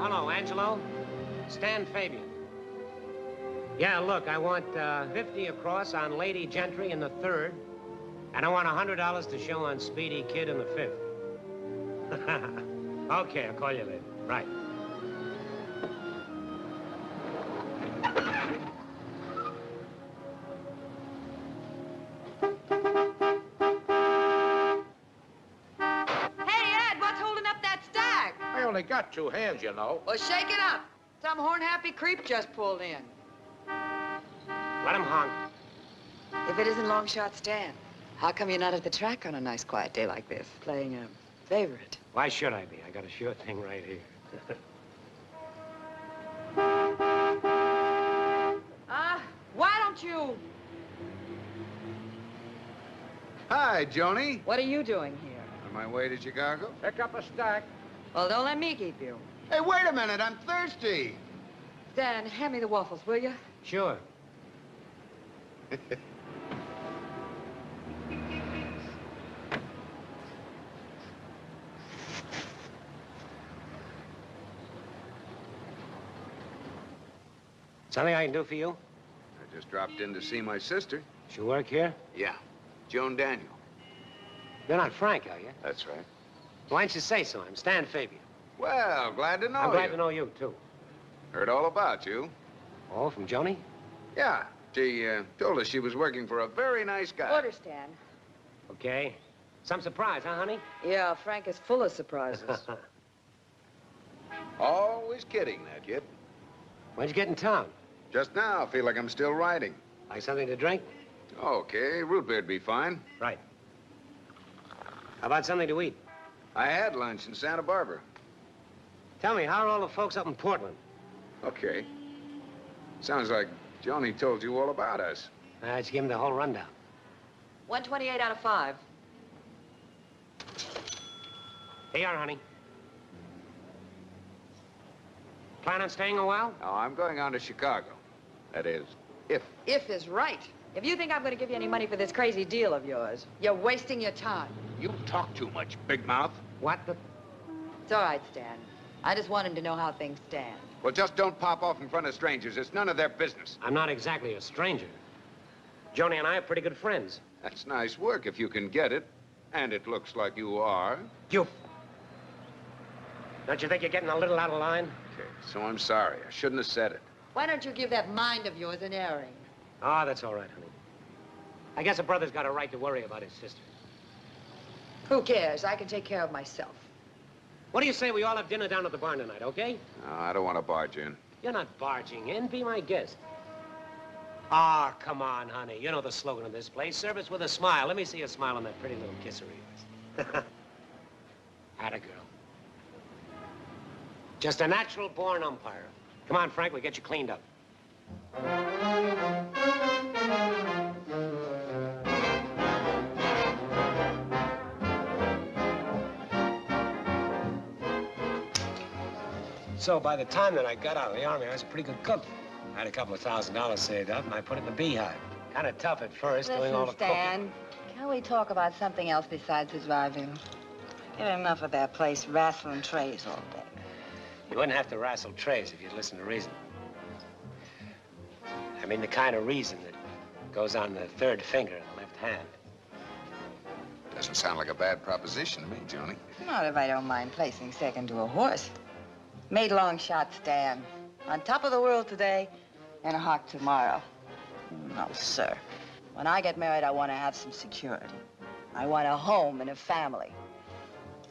hello, Angelo. Stan Fabian. Yeah, look, I want 50 across on Lady Gentry in the third, and I want $100 to show on Speedy Kid in the fifth. Okay, I'll call you later. Right. I only got 2 hands, you know. Well, shake it up. Some horn-happy creep just pulled in. Let him honk. If it isn't Long Shot Stan, how come you're not at the track on a nice quiet day like this, playing a favorite? Why should I be? I got a sure thing right here. Why don't you... Hi, Joni. What are you doing here? On my way to Chicago. Pick up a stack. Well, don't let me keep you. Hey, wait a minute. I'm thirsty. Stan, hand me the waffles, will you? Sure. Something I can do for you? I just dropped in to see my sister. She work here? Yeah, Joan Daniel. You're not Frank, are you? That's right. Why didn't you say so? I'm Stan Fabian. Well, glad to know I'm glad you. to know you, too. Heard all about you. Oh, from Joni? Yeah, she told us she was working for a very nice guy. Order, Stan. Okay. Some surprise, huh, honey? Yeah, Frank is full of surprises. Always kidding, that kid. When'd you get in town? Just now, I feel like I'm still riding. Like something to drink? Okay, root beer'd be fine. Right. How about something to eat? I had lunch in Santa Barbara. Tell me, how are all the folks up in Portland? Okay. Sounds like Joni told you all about us. Let's give him the whole rundown. 128 out of 5. Here you are, honey. Plan on staying a while? No, I'm going on to Chicago. That is, if. If is right. If you think I'm going to give you any money for this crazy deal of yours, you're wasting your time. You talk too much, big mouth. What the... It's all right, Stan. I just wanted to know how things stand. Well, just don't pop off in front of strangers. It's none of their business. I'm not exactly a stranger. Joni and I are pretty good friends. That's nice work if you can get it. And it looks like you are. You... Don't you think you're getting a little out of line? Okay, so I'm sorry. I shouldn't have said it. Why don't you give that mind of yours an airing? Oh, that's all right, honey. I guess a brother's got a right to worry about his sister. Who cares? I can take care of myself. What do you say we all have dinner down at the barn tonight, okay? No, I don't want to barge in. You're not barging in. Be my guest. Ah, come on, honey. You know the slogan of this place. Service with a smile. Let me see a smile on that pretty little kiss of yours. Atta girl. Just a natural-born umpire. Come on, Frank, we'll get you cleaned up. So by the time that I got out of the Army, I was a pretty good cook. I had a couple of $1,000 saved up, and I put it in the beehive. Kind of tough at first, doing all the cooking. Stan, can we talk about something else besides the drive-in? Get enough of that place wrestling trays all day. You wouldn't have to wrestle trays if you'd listen to reason. I mean the kind of reason that goes on the third finger in the left hand. Doesn't sound like a bad proposition to me, Joni. Not if I don't mind placing second to a horse. Made Long Shot Stan. On top of the world today and a hawk tomorrow. No, sir. When I get married, I want to have some security. I want a home and a family.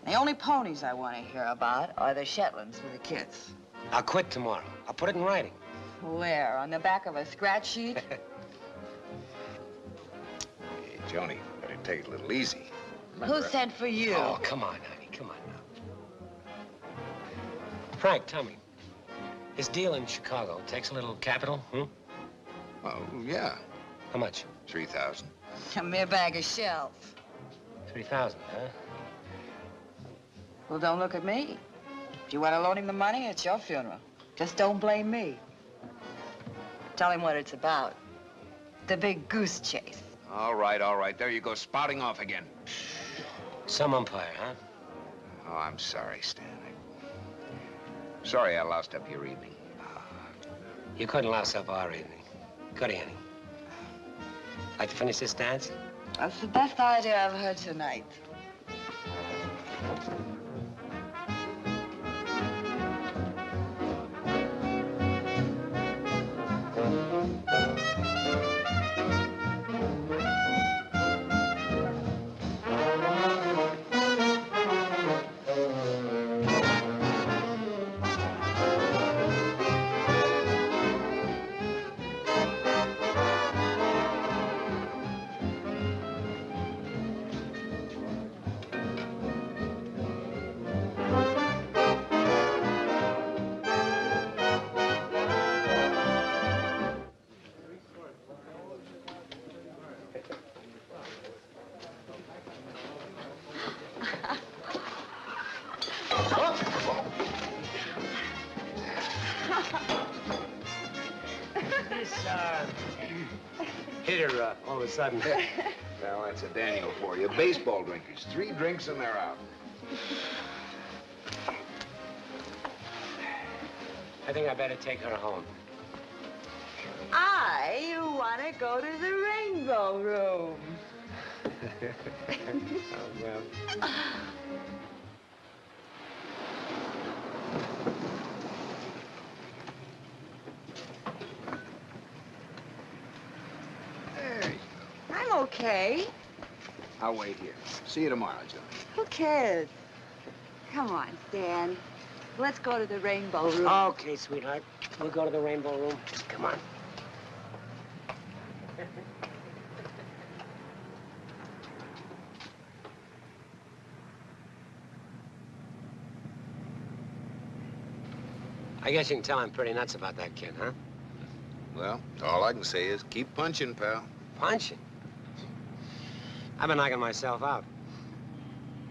The only ponies I want to hear about are the Shetlands for the kids. I'll quit tomorrow. I'll put it in writing. Where? On the back of a scratch sheet? Hey, Joni, better take it a little easy. Who sent for you? Oh, come on, honey. Come on now. Frank, tell me. This deal in Chicago takes a little capital, hmm? Oh, yeah. How much? 3,000. A mere bag of shells. 3,000, huh? Well, don't look at me. If you want to loan him the money, it's your funeral. Just don't blame me. Tell him what it's about. The big goose chase. All right, all right. There you go, spouting off again. Some umpire, huh? Oh, I'm sorry, Stan. Sorry I lost up your evening. You couldn't louse up our evening. Could you, Annie? Like to finish this dance? That's the best idea I've heard tonight. This, hit her all of a sudden. Well, that's a Daniel for you. Baseball drinkers. 3 drinks and they're out. I think I better take her home. I want to go to the Rainbow Room. Oh, well. There you I'm okay. go. I'll wait here. See you tomorrow, Johnny. Who cares? Come on, Stan. Let's go to the Rainbow Room. Okay, sweetheart. We'll go to the Rainbow Room. Come on. I guess you can tell I'm pretty nuts about that kid, huh? Well, all I can say is keep punching, pal. Punching. I've been knocking myself out.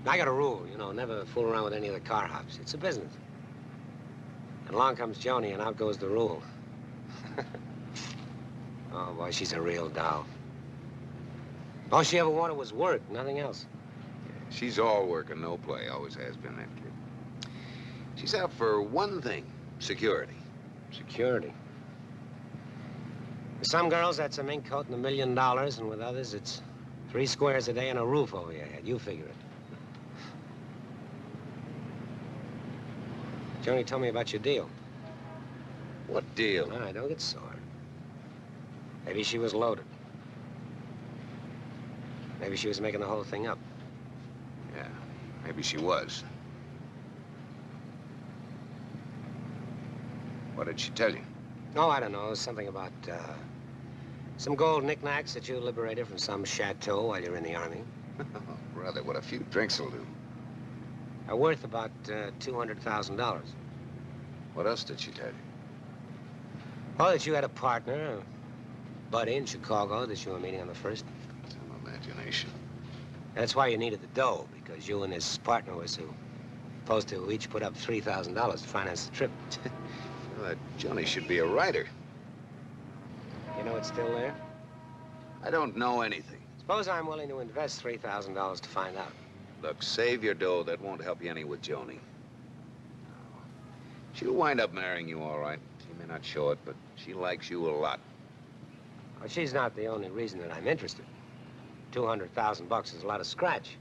I got a rule, you know, never fool around with any of the car hops. It's a business. And along comes Joni, and out goes the rule. Oh, boy, she's a real doll. All she ever wanted was work, nothing else. She's all work and no play. Always has been, that kid. She's out for one thing. Security. Security. With some girls, that's a mink coat and $1 million, and with others, it's 3 squares a day and a roof over your head. You figure it. Joni told me about your deal. What deal? All right, don't get sore. Maybe she was loaded. Maybe she was making the whole thing up. Yeah, maybe she was. What did she tell you? Oh, I don't know. Something about, some gold knickknacks that you liberated from some chateau while you're in the Army. Brother, what a few drinks will do. Are worth about, $200,000. What else did she tell you? Oh, that you had a partner, a buddy in Chicago that you were meeting on the 1st. Some imagination. That's why you needed the dough, because you and this partner were supposed to each put up $3,000 to finance the trip. Well, that Johnny should be a writer. You know it's still there? I don't know anything. Suppose I'm willing to invest $3,000 to find out. Look, save your dough. That won't help you any with Joni. She'll wind up marrying you, all right. She may not show it, but she likes you a lot. Well, she's not the only reason that I'm interested. $200,000 is a lot of scratch.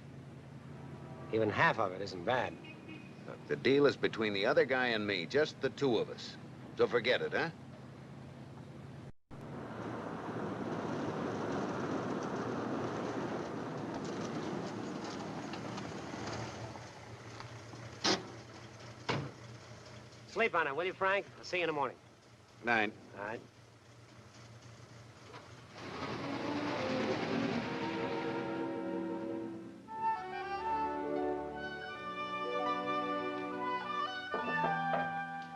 Even half of it isn't bad. Look, the deal is between the other guy and me, just the 2 of us. So forget it, huh? Sleep on it, will you, Frank? I'll see you in the morning. 9. All right.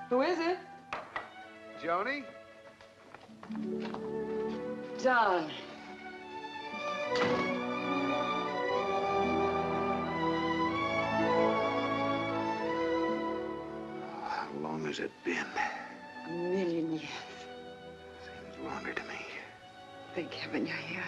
Who is it? Joni? John. How long has it been? A million years. Seems longer to me. Thank heaven you're here.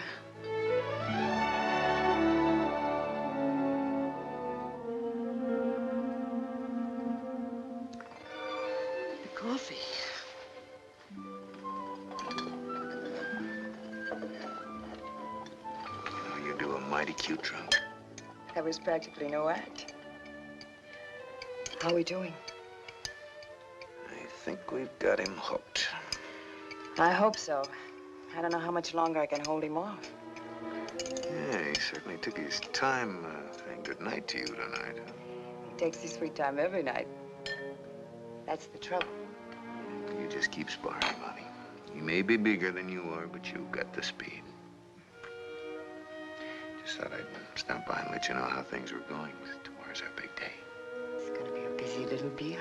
mighty cute trunk. That was practically no act. How are we doing? I think we've got him hooked. I hope so. I don't know how much longer I can hold him off. Yeah, he certainly took his time saying goodnight to you tonight. He takes his sweet time every night. That's the trouble. You just keep sparring, honey. He may be bigger than you are, but you've got the speed. Just thought I'd stop by and let you know how things were going. Tomorrow's our big day. It's gonna be a busy little beehive.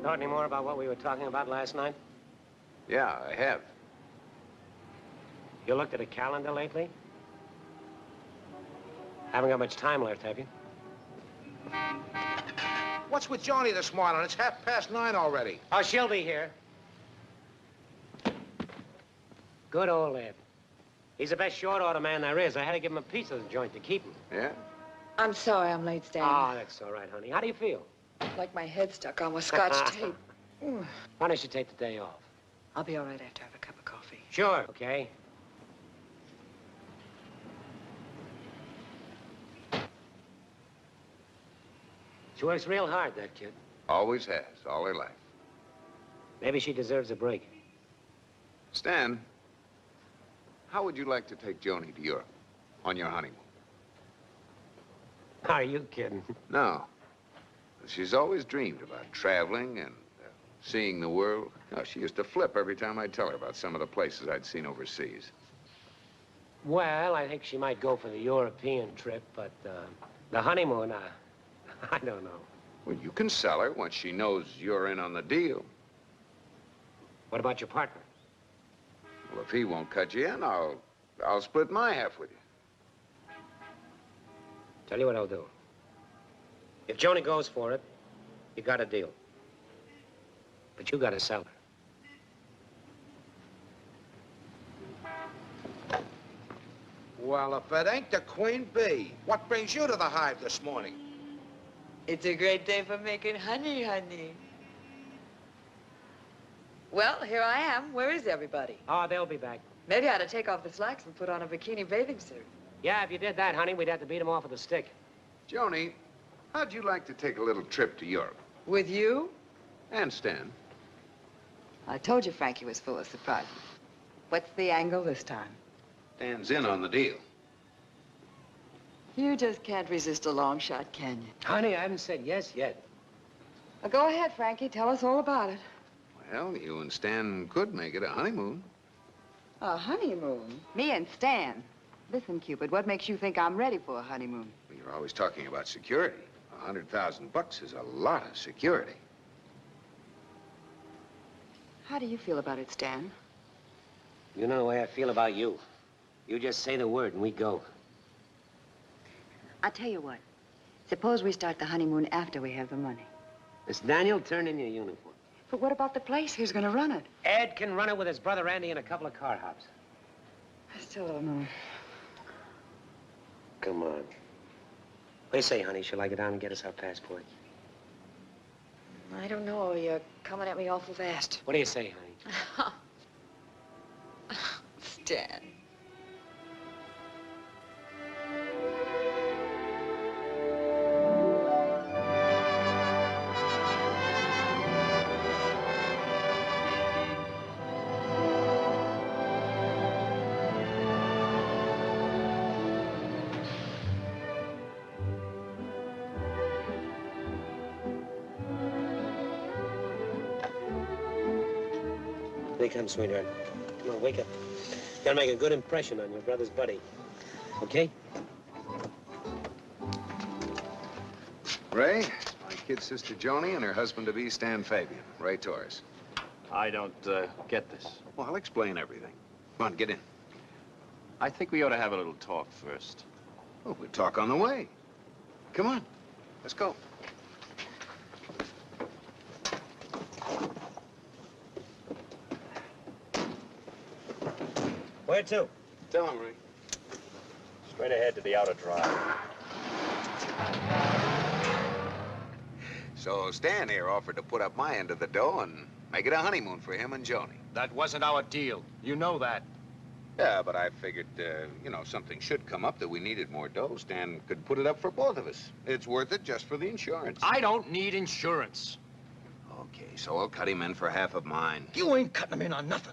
Thought any more about what we were talking about last night? Yeah, I have. You looked at a calendar lately? Haven't got much time left, have you? What's with Johnny this morning? It's 9:30 already. Oh, she'll be here. Good old Ed. He's the best short order man there is. I had to give him a piece of the joint to keep him. Yeah? I'm sorry I'm late, Stan. Oh, that's all right, honey. How do you feel? Like my head stuck on with scotch tape. Why don't you take the day off? I'll be all right after I have a cup of coffee. Sure. Okay. She works real hard, that kid. Always has, all her life. Maybe she deserves a break. Stan, how would you like to take Joni to Europe on your honeymoon? Are you kidding? No. She's always dreamed about traveling and seeing the world. Oh, she used to flip every time I'd tell her about some of the places I'd seen overseas. Well, I think she might go for the European trip, but the honeymoon, I don't know. Well, you can sell her once she knows you're in on the deal. What about your partner? Well, if he won't cut you in, I'll split my half with you. Tell you what I'll do. If Joni goes for it, you got a deal. But you got to sell her. Well, if it ain't the Queen Bee, what brings you to the hive this morning? It's a great day for making honey, honey. Well, here I am. Where is everybody? Oh, they'll be back. Maybe I ought to take off the slacks and put on a bikini bathing suit. Yeah, if you did that, honey, we'd have to beat them off with a stick. Joni, how'd you like to take a little trip to Europe? With you? And Stan. I told you Frankie was full of surprises. What's the angle this time? Stan's in on the deal. You just can't resist a long shot, can you? Honey, I haven't said yes yet. Well, go ahead, Frankie. Tell us all about it. Well, you and Stan could make it a honeymoon. A honeymoon? Me and Stan. Listen, Cupid, what makes you think I'm ready for a honeymoon? Well, you're always talking about security. $100,000 is a lot of security. How do you feel about it, Stan? You know the way I feel about you. You just say the word and we go. I'll tell you what. Suppose we start the honeymoon after we have the money. Miss Daniel, turn in your uniform. But what about the place? Who's going to run it? Ed can run it with his brother Andy and a couple of car hops. I still don't know. Come on. What do you say, honey? Shall I go down and get us our passports? I don't know. You're coming at me awful fast. What do you say, honey? Stan. Here he comes, sweetheart. Come on, wake up. Gotta make a good impression on your brother's buddy. Okay? Ray, my kid sister Joni and her husband-to-be, Stan Fabian. Ray Torres. I don't get this. Well, I'll explain everything. Come on, get in. I think we ought to have a little talk first. Oh, we'll talk on the way. Come on, let's go. Where to? Tell him, Ray. Straight ahead to the outer drive. So Stan here offered to put up my end of the dough and make it a honeymoon for him and Joni. That wasn't our deal. You know that. Yeah, but I figured, something should come up that we needed more dough. Stan could put it up for both of us. It's worth it just for the insurance. I don't need insurance. Okay, so I'll cut him in for half of mine. You ain't cutting him in on nothing.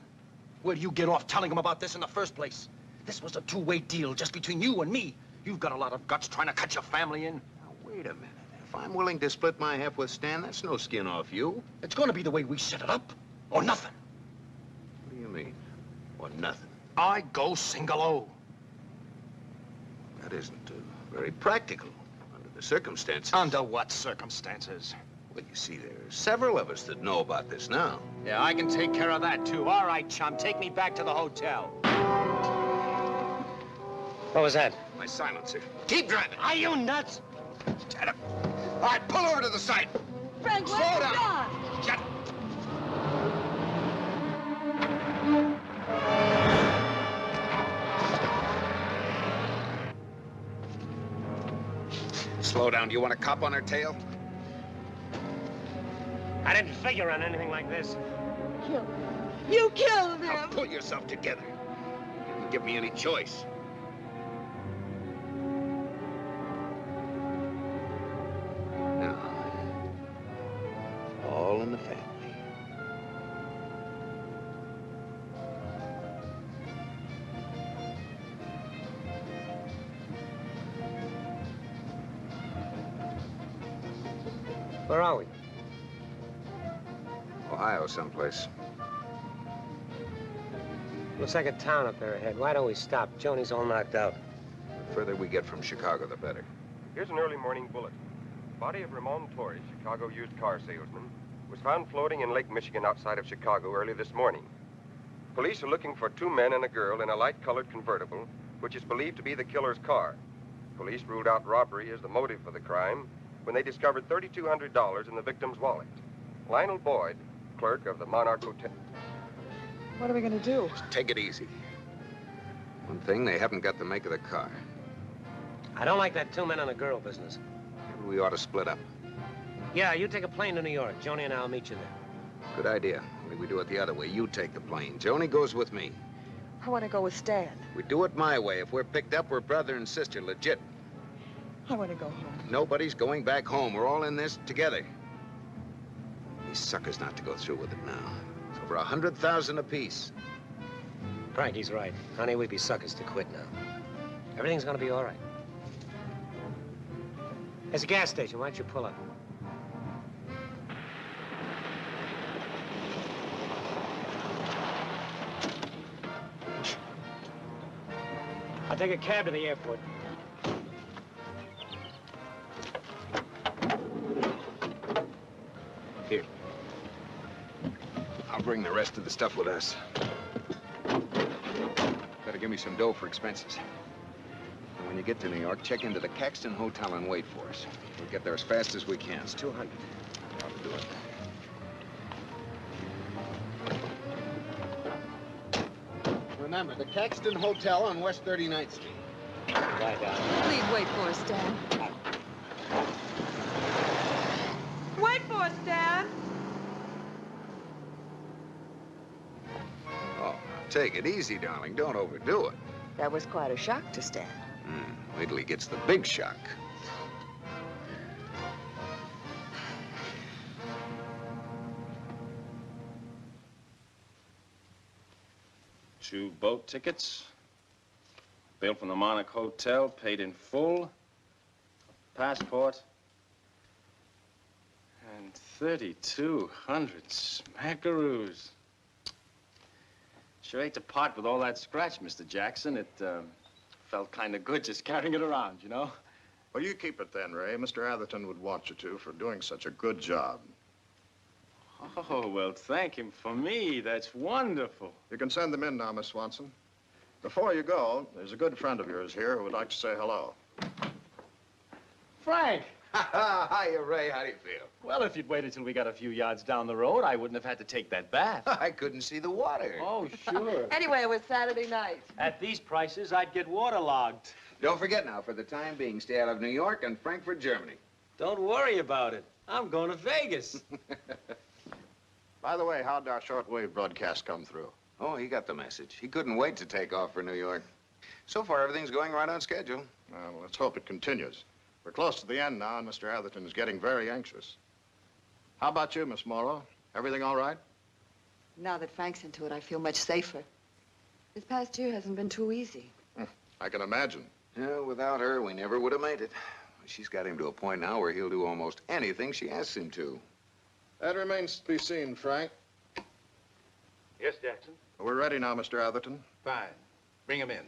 Where do you get off telling him about this in the first place? This was a two-way deal just between you and me. You've got a lot of guts trying to cut your family in. Now, wait a minute. If I'm willing to split my half with Stan, that's no skin off you. It's gonna be the way we set it up, or nothing. What do you mean? Or nothing? I go single-O. That isn't very practical under the circumstances. Under what circumstances? Well, you see, there are several of us that know about this now. Yeah, I can take care of that, too. All right, chum, take me back to the hotel. What was that? My silencer. Keep driving. Are you nuts? Shut up. All right, pull over to the side. Frank, Slow where's down. John? Shut up. Slow down. Do you want a cop on our tail? I didn't figure on anything like this. You killed Now him. pull yourself together. You didn't give me any choice. Now, all in the family. Where are we? Ohio someplace. Looks like a town up there ahead. Why don't we stop? Joni's all knocked out. The further we get from Chicago, the better. Here's an early morning bulletin. Body of Ramon Torres, Chicago used car salesman, was found floating in Lake Michigan outside of Chicago early this morning. Police are looking for two men and a girl in a light-colored convertible, which is believed to be the killer's car. Police ruled out robbery as the motive for the crime when they discovered $3,200 in the victim's wallet. Lionel Boyd, clerk of the Monarch Hotel. What are we gonna do? Take it easy. One thing, they haven't got the make of the car. I don't like that two men and a girl business. Maybe we ought to split up. Yeah, you take a plane to New York. Joni and I'll meet you there. Good idea. Only we do it the other way. You take the plane. Joni goes with me. I want to go with Stan. We do it my way. If we're picked up, we're brother and sister, legit. I want to go home. Nobody's going back home. We're all in this together. These suckers not to go through with it now. It's over 100,000 apiece. Frankie's right. Honey, we'd be suckers to quit now. Everything's gonna be all right. There's a gas station. Why don't you pull up? I'll take a cab to the airport. Here. I'll bring the rest of the stuff with us. Better give me some dough for expenses. And when you get to New York, check into the Caxton Hotel and wait for us. We'll get there as fast as we can. It's 200. I'll do it. Remember, the Caxton Hotel on West 39th Street. Right down. Please wait for us, Stan. Wait for us, Stan. Oh, take it easy, darling. Don't overdo it. That was quite a shock to Stan. Wait till he gets the big shock. Two boat tickets, bill from the Monarch Hotel, paid in full, passport, and 3,200 smackaroos. Sure hate to part with all that scratch, Mr. Jackson. It felt kind of good just carrying it around, you know? Well, you keep it then, Ray. Mr. Atherton would want you to for doing such a good job. Oh, well, thank him for me. That's wonderful. You can send them in now, Miss Swanson. Before you go, there's a good friend of yours here who would like to say hello. Frank! Hiya, Ray. How do you feel? Well, if you'd waited till we got a few yards down the road, I wouldn't have had to take that bath. I couldn't see the water. Oh, sure. Anyway, it was Saturday night. At these prices, I'd get waterlogged. Don't forget now, for the time being, stay out of New York and Frankfurt, Germany. Don't worry about it. I'm going to Vegas. By the way, how'd our shortwave broadcast come through? Oh, he got the message. He couldn't wait to take off for New York. So far, everything's going right on schedule. Well, let's hope it continues. We're close to the end now, and Mr. Atherton is getting very anxious. How about you, Miss Morrow? Everything all right? Now that Frank's into it, I feel much safer. This past year hasn't been too easy. I can imagine. Yeah, without her, we never would have made it. She's got him to a point now where he'll do almost anything she asks him to. That remains to be seen, Frank. Yes, Jackson? We're ready now, Mr. Atherton. Fine. Bring him in.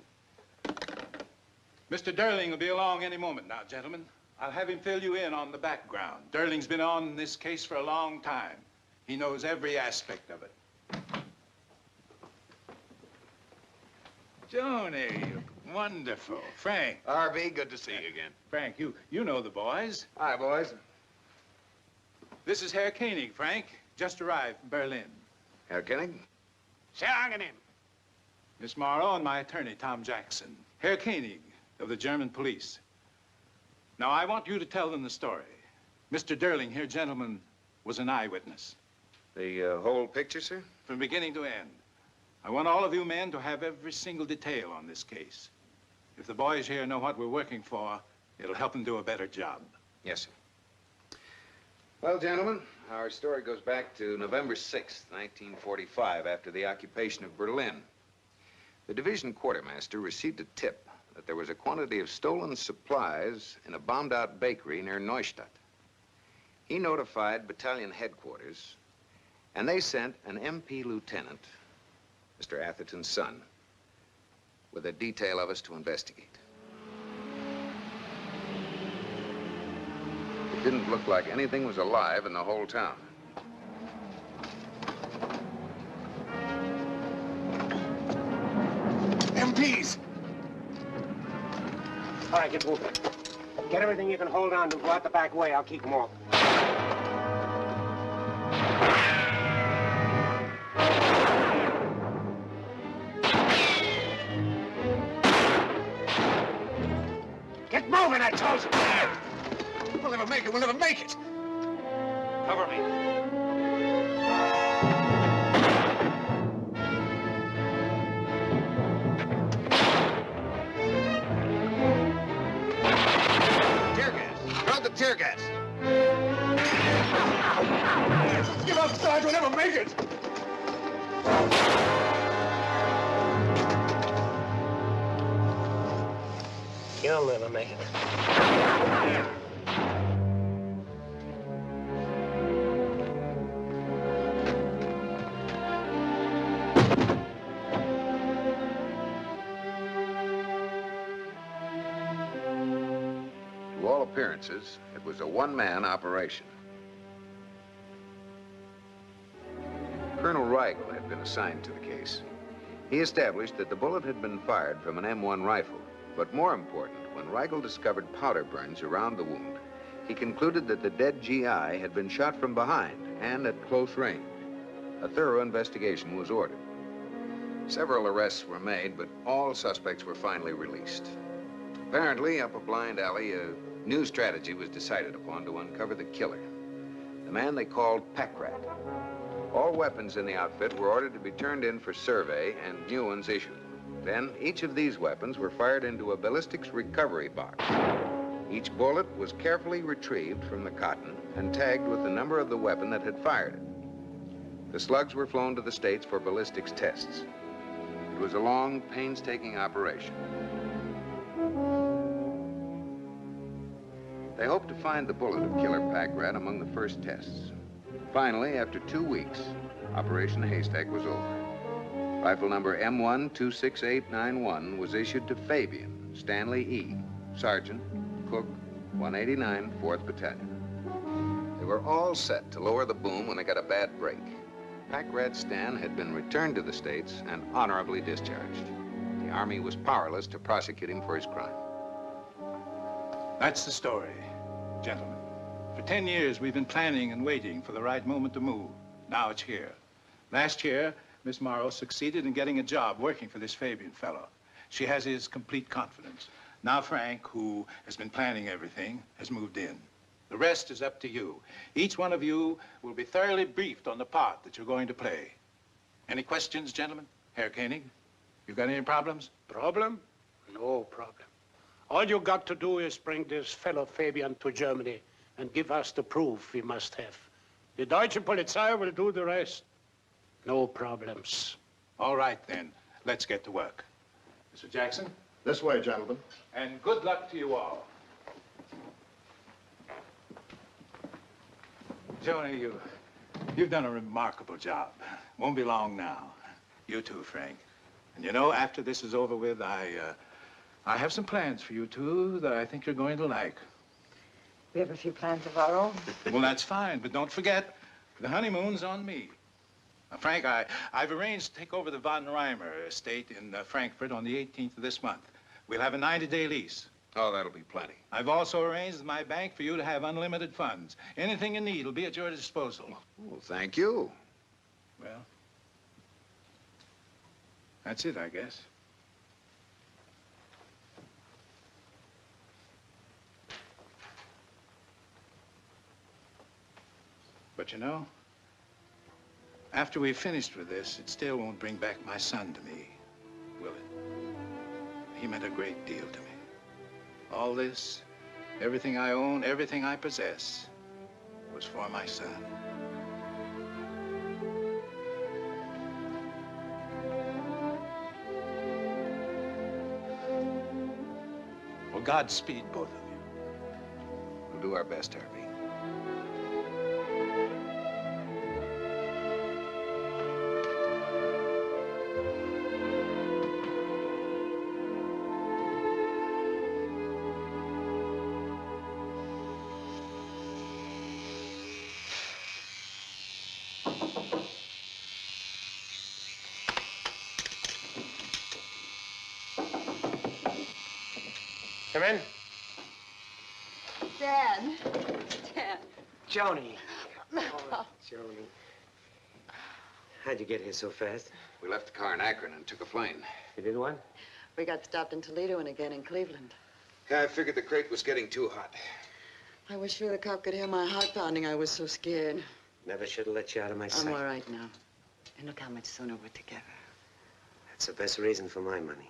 Mr. Durling will be along any moment now, gentlemen. I'll have him fill you in on the background. Durling's been on this case for a long time. He knows every aspect of it. Joni, wonderful. Frank. R.B., good to see you again. Frank, you know the boys. Hi, boys. This is Herr Koenig, Frank. Just arrived from Berlin. Herr Koenig? Sehr angenehm. Miss Morrow and my attorney, Tom Jackson. Herr Koenig of the German police. Now, I want you to tell them the story. Mr. Durling here, gentlemen, was an eyewitness. The whole picture, sir? From beginning to end. I want all of you men to have every single detail on this case. If the boys here know what we're working for, it'll help them do a better job. Yes, sir. Well, gentlemen, our story goes back to November 6th, 1945, after the occupation of Berlin. The division quartermaster received a tip that there was a quantity of stolen supplies in a bombed-out bakery near Neustadt. He notified battalion headquarters, and they sent an MP lieutenant, Mr. Atherton's son, with a detail of us to investigate. It didn't look like anything was alive in the whole town. MPs! All right, get moving. Get everything you can hold on to. Go out the back way. I'll keep them off. Get moving, I told you. We'll never make it. We'll never make it. Cover me. Tear gas. Give up, Sarge. We'll never make it. You'll never make it. To all appearances, it was a one-man operation. Colonel Rigel had been assigned to the case. He established that the bullet had been fired from an M1 rifle. But more important, when Rigel discovered powder burns around the wound, he concluded that the dead GI had been shot from behind and at close range. A thorough investigation was ordered. Several arrests were made, but all suspects were finally released. Apparently, up a blind alley, a new strategy was decided upon to uncover the killer, the man they called Packrat. All weapons in the outfit were ordered to be turned in for survey and new ones issued. Then, each of these weapons were fired into a ballistics recovery box. Each bullet was carefully retrieved from the cotton and tagged with the number of the weapon that had fired it. The slugs were flown to the States for ballistics tests. It was a long, painstaking operation. They hoped to find the bullet of Killer Packrat among the first tests. Finally, after 2 weeks, Operation Haystack was over. Rifle number M1-26891 was issued to Fabian Stanley E., Sergeant, Cook, 189, 4th Battalion. They were all set to lower the boom when they got a bad break. Packrat Stan had been returned to the States and honorably discharged. The Army was powerless to prosecute him for his crime. That's the story, gentlemen. For 10 years, we've been planning and waiting for the right moment to move. Now it's here. Last year, Miss Morrow succeeded in getting a job working for this Fabian fellow. She has his complete confidence. Now Frank, who has been planning everything, has moved in. The rest is up to you. Each one of you will be thoroughly briefed on the part that you're going to play. Any questions, gentlemen? Herr Koenig, you got any problems? Problem? No problem. All you got to do is bring this fellow Fabian to Germany and give us the proof we must have. The Deutsche Polizei will do the rest. No problems. All right, then. Let's get to work. Mr. Jackson? This way, gentlemen. And good luck to you all. Joni, you've done a remarkable job. Won't be long now. You too, Frank. And you know, after this is over with, I have some plans for you two that I think you're going to like. We have a few plans of our own. Well, that's fine, but don't forget, the honeymoon's on me. Now, Frank, I've arranged to take over the Von Reimer estate in Frankfurt on the 18th of this month. We'll have a 90-day lease. Oh, that'll be plenty. I've also arranged with my bank for you to have unlimited funds. Anything you need will be at your disposal. Well, thank you. Well, that's it, I guess. But you know, after we've finished with this, it still won't bring back my son to me, will it? He meant a great deal to me. All this, everything I own, everything I possess, was for my son. Well, Godspeed, both of you. We'll do our best, Harvey. Come in. Dad. Dad. Joni. Oh, Joni. How'd you get here so fast? We left the car in Akron and took a plane. You did what? We got stopped in Toledo and again in Cleveland. Yeah, I figured the crate was getting too hot. I wish the cop could hear my heart pounding. I was so scared. Never should have let you out of my sight. I'm all right now. And look how much sooner we're together. That's the best reason for my money.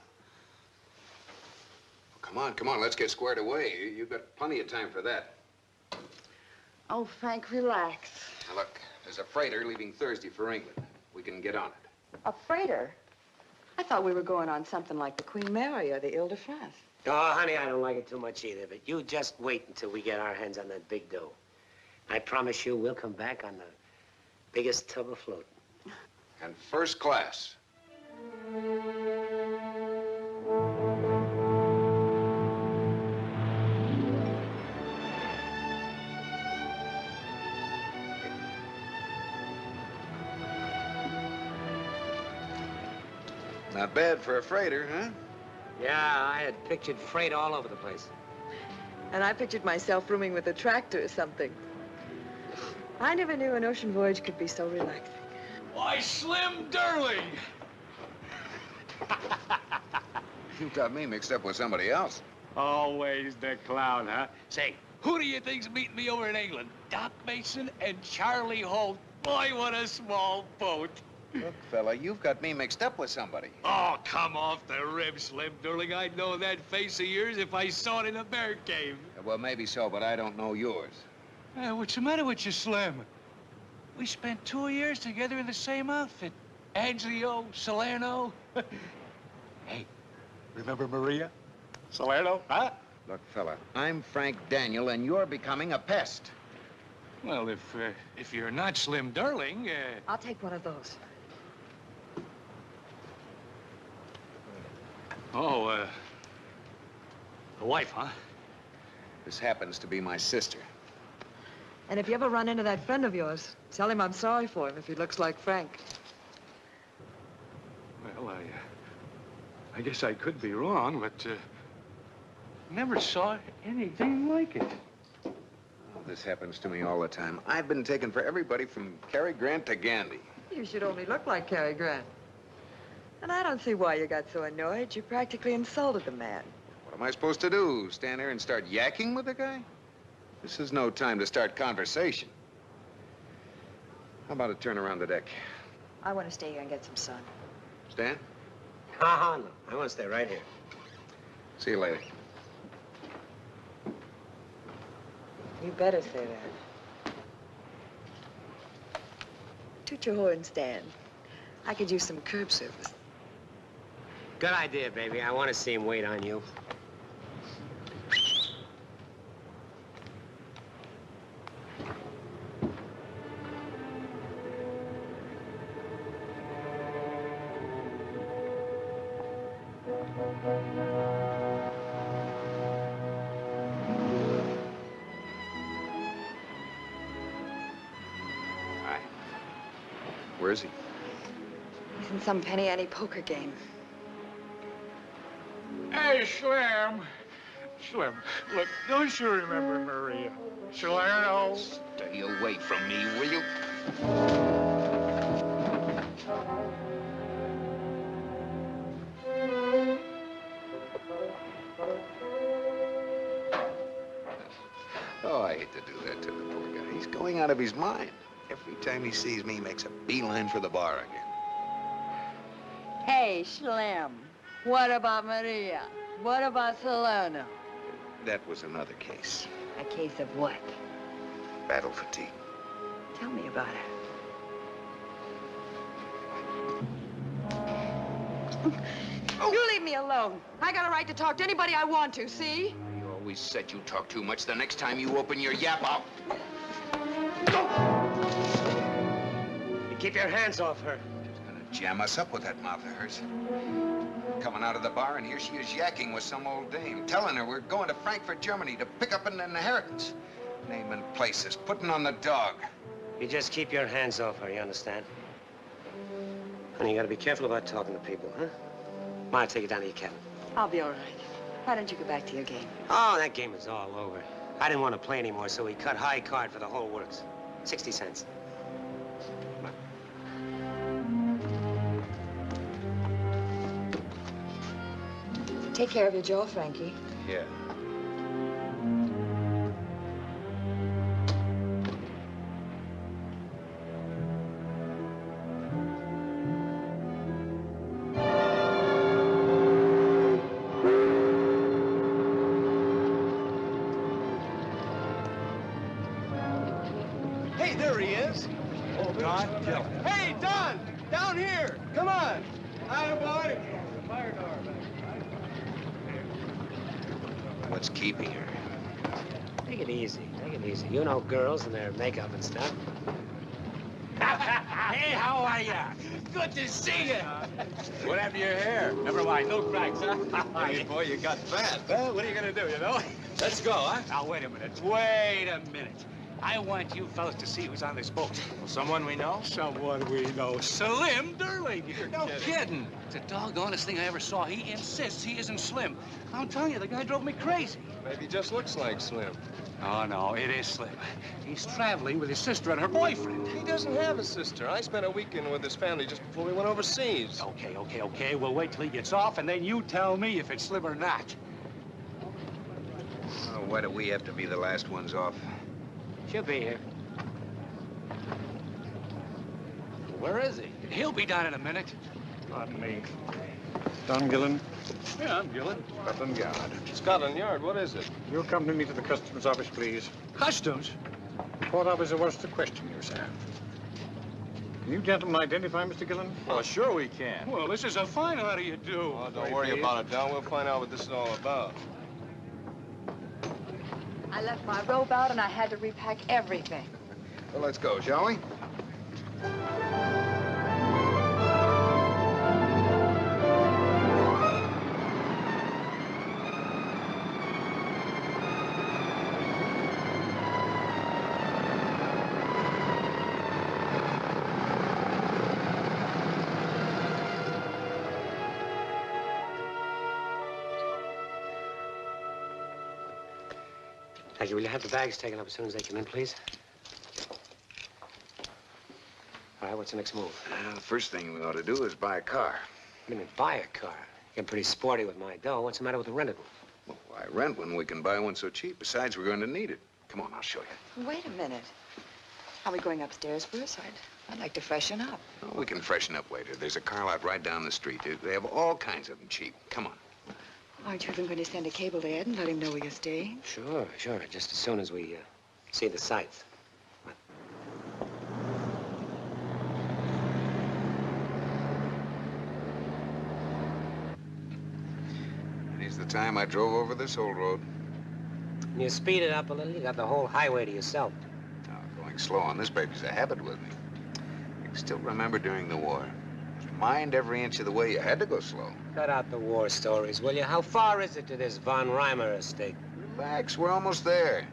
Come on, let's get squared away. You've got plenty of time for that. Oh, Frank, relax. Now, look, there's a freighter leaving Thursday for England. We can get on it. A freighter? I thought we were going on something like the Queen Mary or the Ile-de-France. Oh, honey, I don't like it too much either, but you just wait until we get our hands on that big dough. I promise you we'll come back on the biggest tub afloat. And first class. Not bad for a freighter, huh? Yeah, I had pictured freight all over the place. And I pictured myself rooming with a tractor or something. I never knew an ocean voyage could be so relaxing. Why, Slim Durling! You got me mixed up with somebody else. Always the clown, huh? Say, who do you think's meeting me over in England? Doc Mason and Charlie Holt. Boy, what a small boat. Look, fella, you've got me mixed up with somebody. Oh, come off the rib, Slim Durling. I'd know that face of yours if I saw it in a bear cave. Well, maybe so, but I don't know yours. What's the matter with you, Slim? We spent 2 years together in the same outfit. Angelo, Salerno. Hey, remember Maria? Salerno, huh? Look, fella, I'm Frank Daniel, and you're becoming a pest. Well, if you're not Slim Durling, I'll take one of those. Oh, a wife, huh? This happens to be my sister. And if you ever run into that friend of yours, tell him I'm sorry for him if he looks like Frank. Well, I guess I could be wrong, but never saw anything like it. Oh, this happens to me all the time. I've been taken for everybody from Cary Grant to Gandhi. You should only look like Cary Grant. And I don't see why you got so annoyed. You practically insulted the man. What am I supposed to do? Stand there and start yakking with the guy? This is no time to start conversation. How about a turn around the deck? I want to stay here and get some sun. Stan? No. I want to stay right here. See you later. You better say that. Toot your horn, Stan. I could use some curb service. Good idea, baby. I want to see him wait on you. Hi. Where is he? He's in some penny ante poker game. Hey, Slim. Slim, look, don't you remember Maria? Salerno? Stay away from me, will you? Oh, I hate to do that to the poor guy. He's going out of his mind. Every time he sees me, he makes a beeline for the bar again. Hey, Slim. What about Maria? What about Salerno? That was another case. A case of what? Battle fatigue. Tell me about it. You leave me alone. I got a right to talk to anybody I want to, see? You always said you talk too much. The next time you open your yap, I'll... You keep your hands off her. She's gonna jam us up with that mouth of hers. Coming out of the bar, and here she is yakking with some old dame, telling her we're going to Frankfurt, Germany to pick up an inheritance. Naming places, putting on the dog. You just keep your hands off her, you understand? Honey, you gotta be careful about talking to people, huh? I'll take you down to your cabin. I'll be all right. Why don't you go back to your game? Oh, that game is all over. I didn't want to play anymore, so we cut high card for the whole works. 60 cents. Take care of your jaw, Frankie. Yeah. Hey, there he is. Oh, Don, kill him. Hey, Don! Down here! Come on! Hi, boy. Fire door. What's keeping her? Take it easy. Take it easy. You know girls and their makeup and stuff. Hey, how are ya? Good to see you. What happened to your hair? Never mind, no cracks, huh? Hey, boy, you got fat. Well, what are you gonna do, you know? Let's go, huh? Now, wait a minute. Wait a minute. I want you fellas to see who's on this boat. Someone we know? Someone we know. Slim Durling. You're no kidding. It's the doggonest thing I ever saw. He insists he isn't Slim. I'm telling you, the guy drove me crazy. Maybe he just looks like Slim. Oh, no, it is Slim. He's traveling with his sister and her boyfriend. He doesn't have a sister. I spent a weekend with his family just before we went overseas. Okay. We'll wait till he gets off, and then you tell me if it's Slim or not. Oh, why do we have to be the last ones off? She'll be here. Where is he? He'll be down in a minute. Pardon me. Don Gillen? Yeah, I'm Gillen. Scotland Yard. Scotland Yard, what is it? You'll accompany me to the customs office, please. Customs? Thought I was the worst to question you, sir. Can you gentlemen identify Mr. Gillen? Well, sure we can. Well, this is a fine. How do you do? Oh, don't worry about it, Don. We'll find out what this is all about. I left my robe out and I had to repack everything. Well, let's go, shall we? Thank you. Will you have the bags taken up as soon as they come in, please? All right, what's the next move? The first thing we ought to do is buy a car. What do you mean, buy a car? I'm pretty sporty with my dough. What's the matter with the rented one? Well, why rent when we can buy one so cheap? Besides, we're going to need it. Come on, I'll show you. Wait a minute. Are we going upstairs first? I'd like to freshen up. Oh, we can freshen up later. There's a car lot right down the street. They have all kinds of them cheap. Come on. Aren't you even going to send a cable to Ed and let him know where you're staying? Sure. Just as soon as we see the sights. Many's the time I drove over this old road. When you speed it up a little, you got the whole highway to yourself. Oh, going slow on this baby's a habit with me. I still remember during the war. Mind every inch of the way you had to go slow. Cut out the war stories, will you? How far is it to this von Reimer estate? Relax, we're almost there.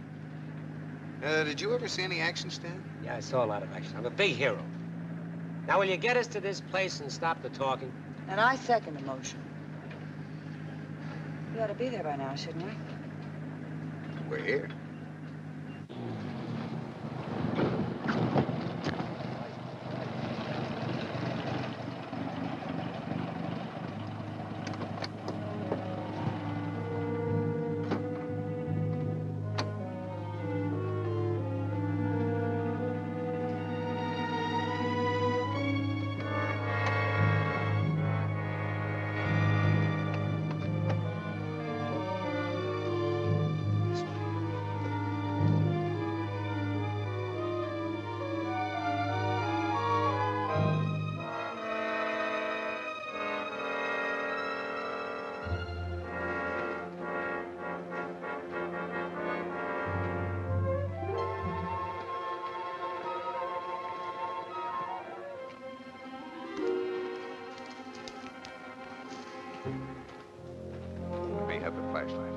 Did you ever see any action, Stan? Yeah, I saw a lot of action. I'm a big hero. Now, will you get us to this place and stop the talking? And I second the motion. We ought to be there by now, shouldn't we? We're here. May have the flashlight.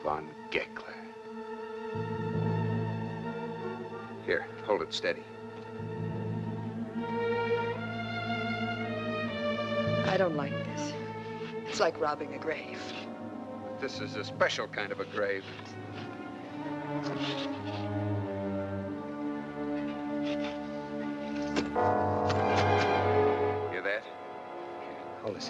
Von Geckler. Here, hold it steady. I don't like this. It's like robbing a grave. This is a special kind of a grave. Hear that? Hold this.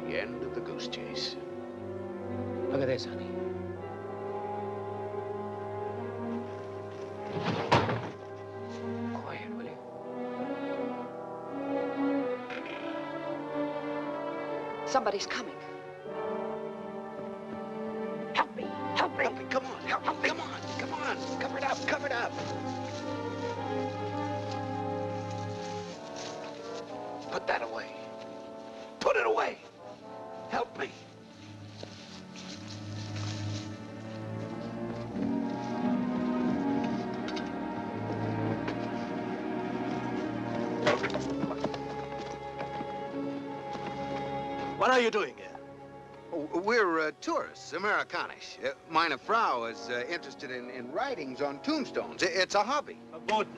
The end of the goose chase. Look at this, honey. Quiet, will you? Somebody's coming. Help me! Help me! Help me, come on, help me, come on, come on. Cover it up, cover it up. Put that away. Put it away. Help me. What are you doing here? We're tourists, Amerikaner. Meine Frau is interested in writings on tombstones. It's a hobby. Verboten.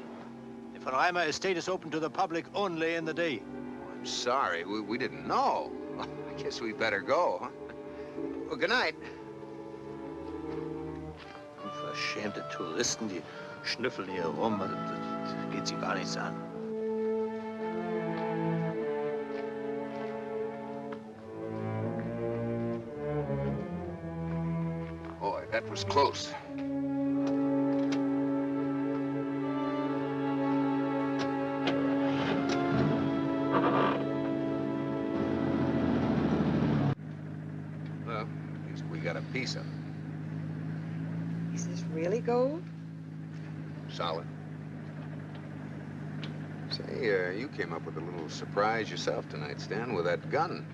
The von Reimer estate is open to the public only in the day. I'm sorry, we didn't know. I guess we better go, huh? Well, good night. Unverschämte Touristen, die schnüffeln hier rum. Das geht sie gar nichts an. Oh, was close. Well, at least we got a piece of it. Is this really gold? Solid. Say, you came up with a little surprise yourself tonight, Stan, with that gun.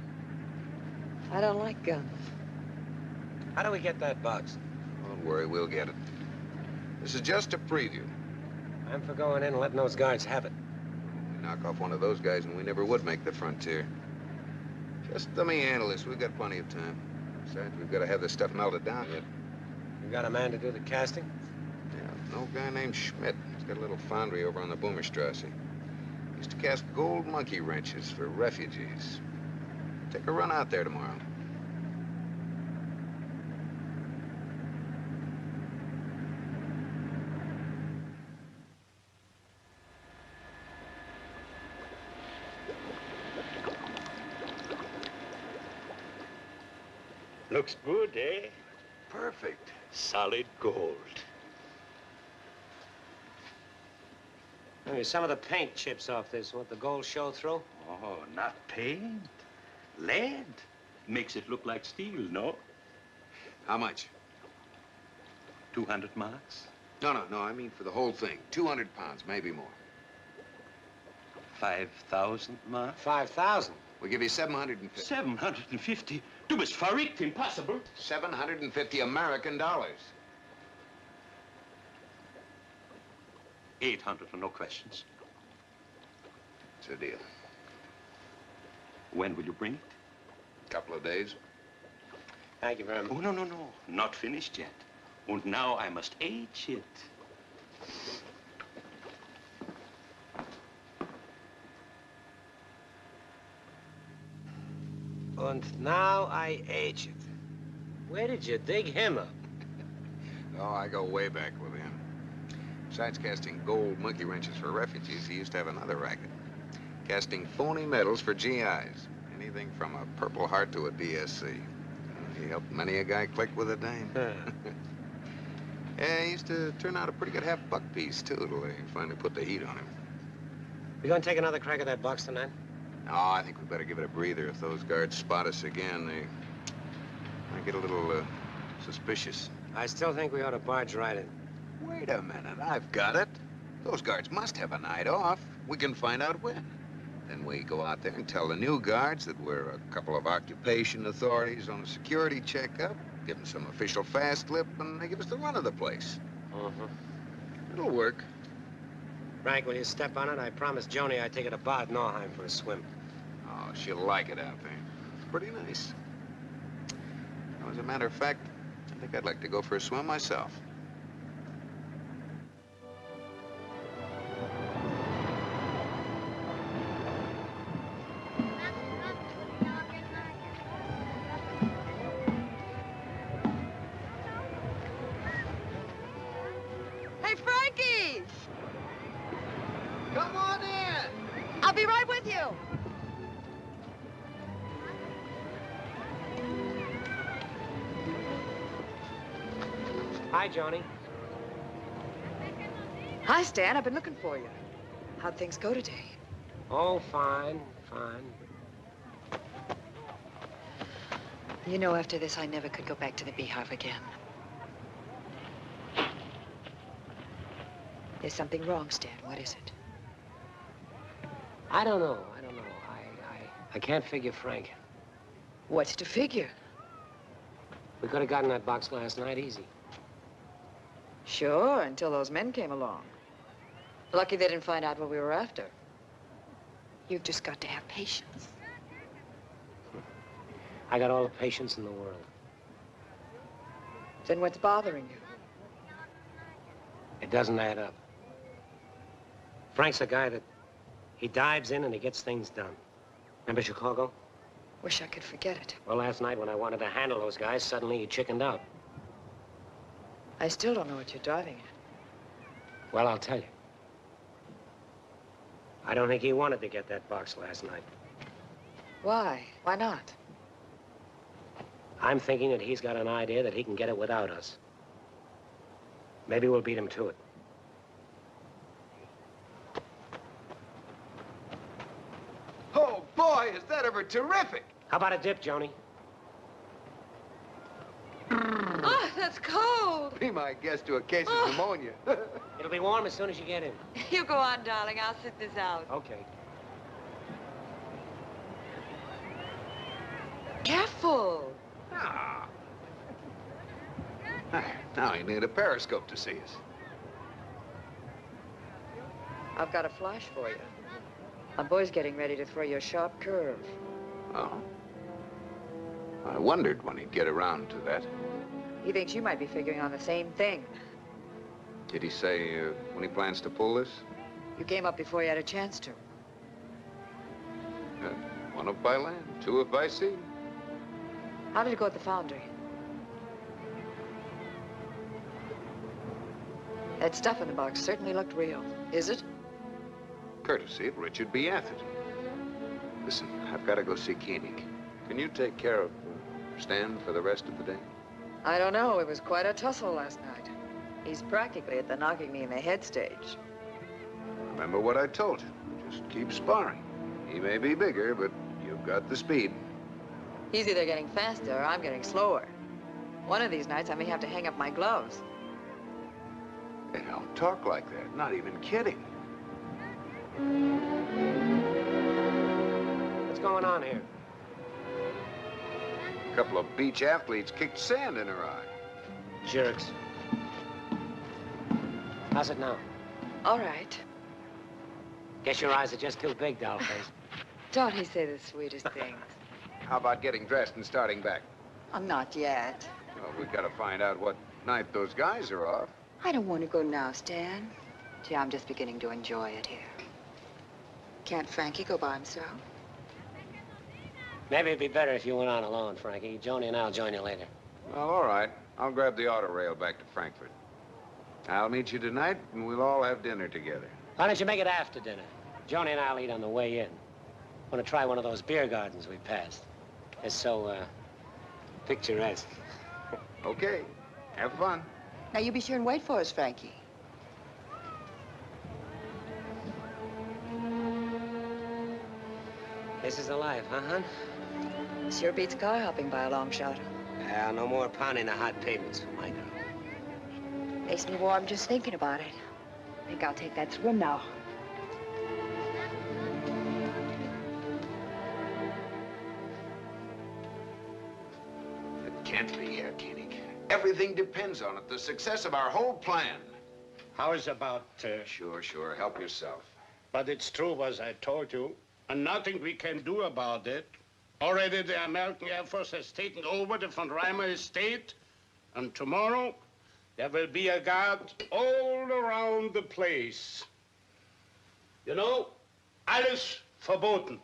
I don't like guns. How do we get that box? Don't worry, we'll get it. This is just a preview. I'm for going in and letting those guards have it. We knock off one of those guys and we never would make the frontier. Just let me handle this. We've got plenty of time. Besides, we've got to have this stuff melted down yet. You got a man to do the casting? Yeah, no guy named Schmidt. He's got a little foundry over on the Boomerstrasse. He used to cast gold monkey wrenches for refugees. Take a run out there tomorrow. Looks good, eh? Perfect. Solid gold. Maybe some of the paint chips off this. Want the gold show through? Oh, not paint. Lead. Makes it look like steel, no? How much? 200 marks. No, I mean for the whole thing. 200 pounds, maybe more. 5,000 marks. 5,000. We'll give you 750. 750? Du bist verrückt, impossible. 750 American dollars. 800 or no questions. It's a deal. When will you bring it? Couple of days. Thank you very much. Oh, no. Not finished yet. And now I must age it. And now I age it. Where did you dig him up? Oh, I go way back with him. Besides casting gold monkey wrenches for refugees, he used to have another racket. Casting phony medals for GIs. Anything from a Purple Heart to a DSC. He helped many a guy click with a dame. Yeah, he used to turn out a pretty good half-buck piece, too, till they finally put the heat on him. You gonna take another crack at that box tonight? No, I think we better give it a breather. If those guards spot us again, they might get a little, suspicious. I still think we ought to barge right in. Wait a minute, I've got it. Those guards must have a night off. We can find out when. Then we go out there and tell the new guards that we're a couple of occupation authorities on a security checkup, give them some official fast lip, and they give us the run of the place. It'll work. Frank, will you step on it? I promised Joni I'd take her to Bad Nauheim for a swim. Oh, she'll like it out there. It's pretty nice. As a matter of fact, I think I'd like to go for a swim myself. Hey, Frankie! Come on in. I'll be right with you. Hi, Joni. Hi, Stan. I've been looking for you. How'd things go today? Oh, fine. You know, after this, I never could go back to the Beehive again. There's something wrong, Stan. What is it? I don't know. I can't figure Frank. What's to figure? We could have gotten that box last night easy. Sure, until those men came along. Lucky they didn't find out what we were after. You've just got to have patience. I got all the patience in the world. Then what's bothering you? It doesn't add up. Frank's a guy that he dives in and he gets things done. Remember Chicago? Wish I could forget it. Well, last night when I wanted to handle those guys, suddenly he chickened out. I still don't know what you're driving at. Well, I'll tell you. I don't think he wanted to get that box last night. Why? Why not? I'm thinking that he's got an idea that he can get it without us. Maybe we'll beat him to it. Oh, boy, is that ever terrific! How about a dip, Joni? Oh, that's cold. Be my guest to a case of pneumonia. It'll be warm as soon as you get in. You go on, darling. I'll sit this out. Okay. Careful. Ah. Now you need a periscope to see us. I've got a flash for you. My boy's getting ready to throw you a sharp curve. Oh. I wondered when he'd get around to that. He thinks you might be figuring on the same thing. Did he say when he plans to pull this? You came up before you had a chance to. One up by land, two up by sea. How did it go at the foundry? That stuff in the box certainly looked real. Is it? Courtesy of Richard B. Atherton. Listen, I've got to go see Koenig. Can you take care of Stan for the rest of the day? I don't know. It was quite a tussle last night. He's practically at the knocking me in the head stage. Remember what I told you. Just keep sparring. He may be bigger, but you've got the speed. He's either getting faster or I'm getting slower. One of these nights I may have to hang up my gloves. Hey, don't talk like that. Not even kidding. What's going on here? A couple of beach athletes kicked sand in her eye. Jerks. How's it now? All right. Guess your eyes are just too big, dollface. Don't he say the sweetest things? How about getting dressed and starting back? I'm not yet. Well, we've got to find out what night those guys are off. I don't want to go now, Stan. Gee, I'm just beginning to enjoy it here. Can't Frankie go by himself? Maybe it'd be better if you went on alone, Frankie. Joni and I'll join you later. Well, all right. I'll grab the auto rail back to Frankfurt. I'll meet you tonight, and we'll all have dinner together. Why don't you make it after dinner? Joni and I'll eat on the way in. Want to try one of those beer gardens we passed. It's so, picturesque. Okay. Have fun. Now, you be sure and wait for us, Frankie. This is the life, huh, hon? Sure beats car hopping by a long shot. Yeah, no more pounding the hot pavements for my girl. Makes me warm just thinking about it. I think I'll take that swim now. It can't be here, Koenig. Everything depends on it. The success of our whole plan. How is about... Sure. Help yourself. But it's true, as I told you, and nothing we can do about it. Already the American Air Force has taken over the von Reimer estate, and tomorrow there will be a guard all around the place. You know, alles verboten.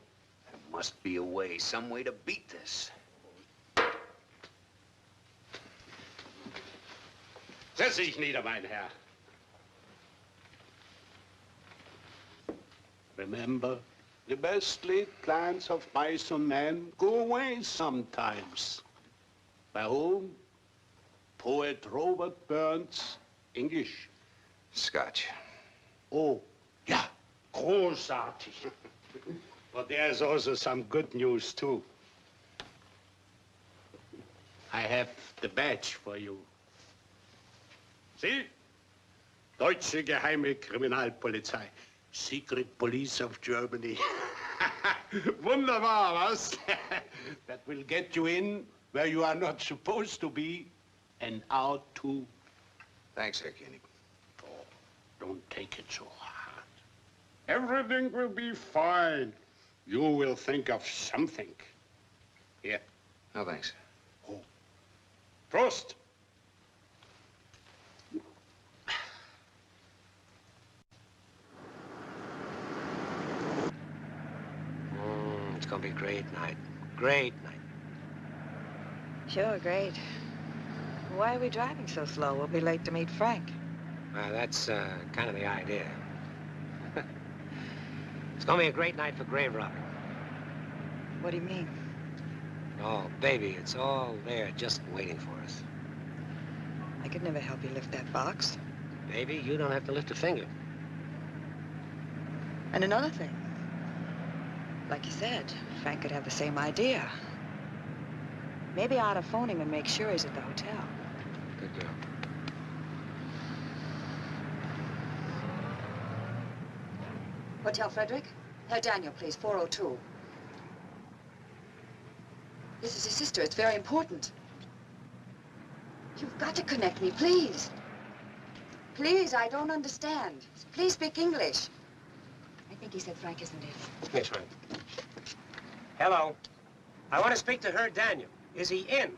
There must be a way, some way to beat this. Setz dich nieder, mein Herr. Remember, the best laid plans of mice and men go away sometimes. By whom? Poet Robert Burns, English. Scotch. Oh, ja, großartig. But there's also some good news, too. I have the badge for you. See? Deutsche Geheime Kriminalpolizei. Secret Police of Germany. Wunderbar, was? That will get you in where you are not supposed to be and out too. Thanks, Herr Koenig. Oh, don't take it so hard. Everything will be fine. You will think of something. Here. No, thanks. Oh. Prost. It's gonna be a great night. Great night. Sure, great. Why are we driving so slow? We'll be late to meet Frank. That's kind of the idea. It's gonna be a great night for grave robbing. What do you mean? Oh, baby, it's all there just waiting for us. I could never help you lift that box. Baby, you don't have to lift a finger. And another thing. Like you said, Frank could have the same idea. Maybe I ought to phone him and make sure he's at the hotel. Good girl. Hotel Frederick? Herr Daniel, please, 402. This is his sister. It's very important. You've got to connect me, please. Please, I don't understand. Please speak English. I think he said Frank isn't in. Yes, right. Hello. I want to speak to Herr Daniel. Is he in?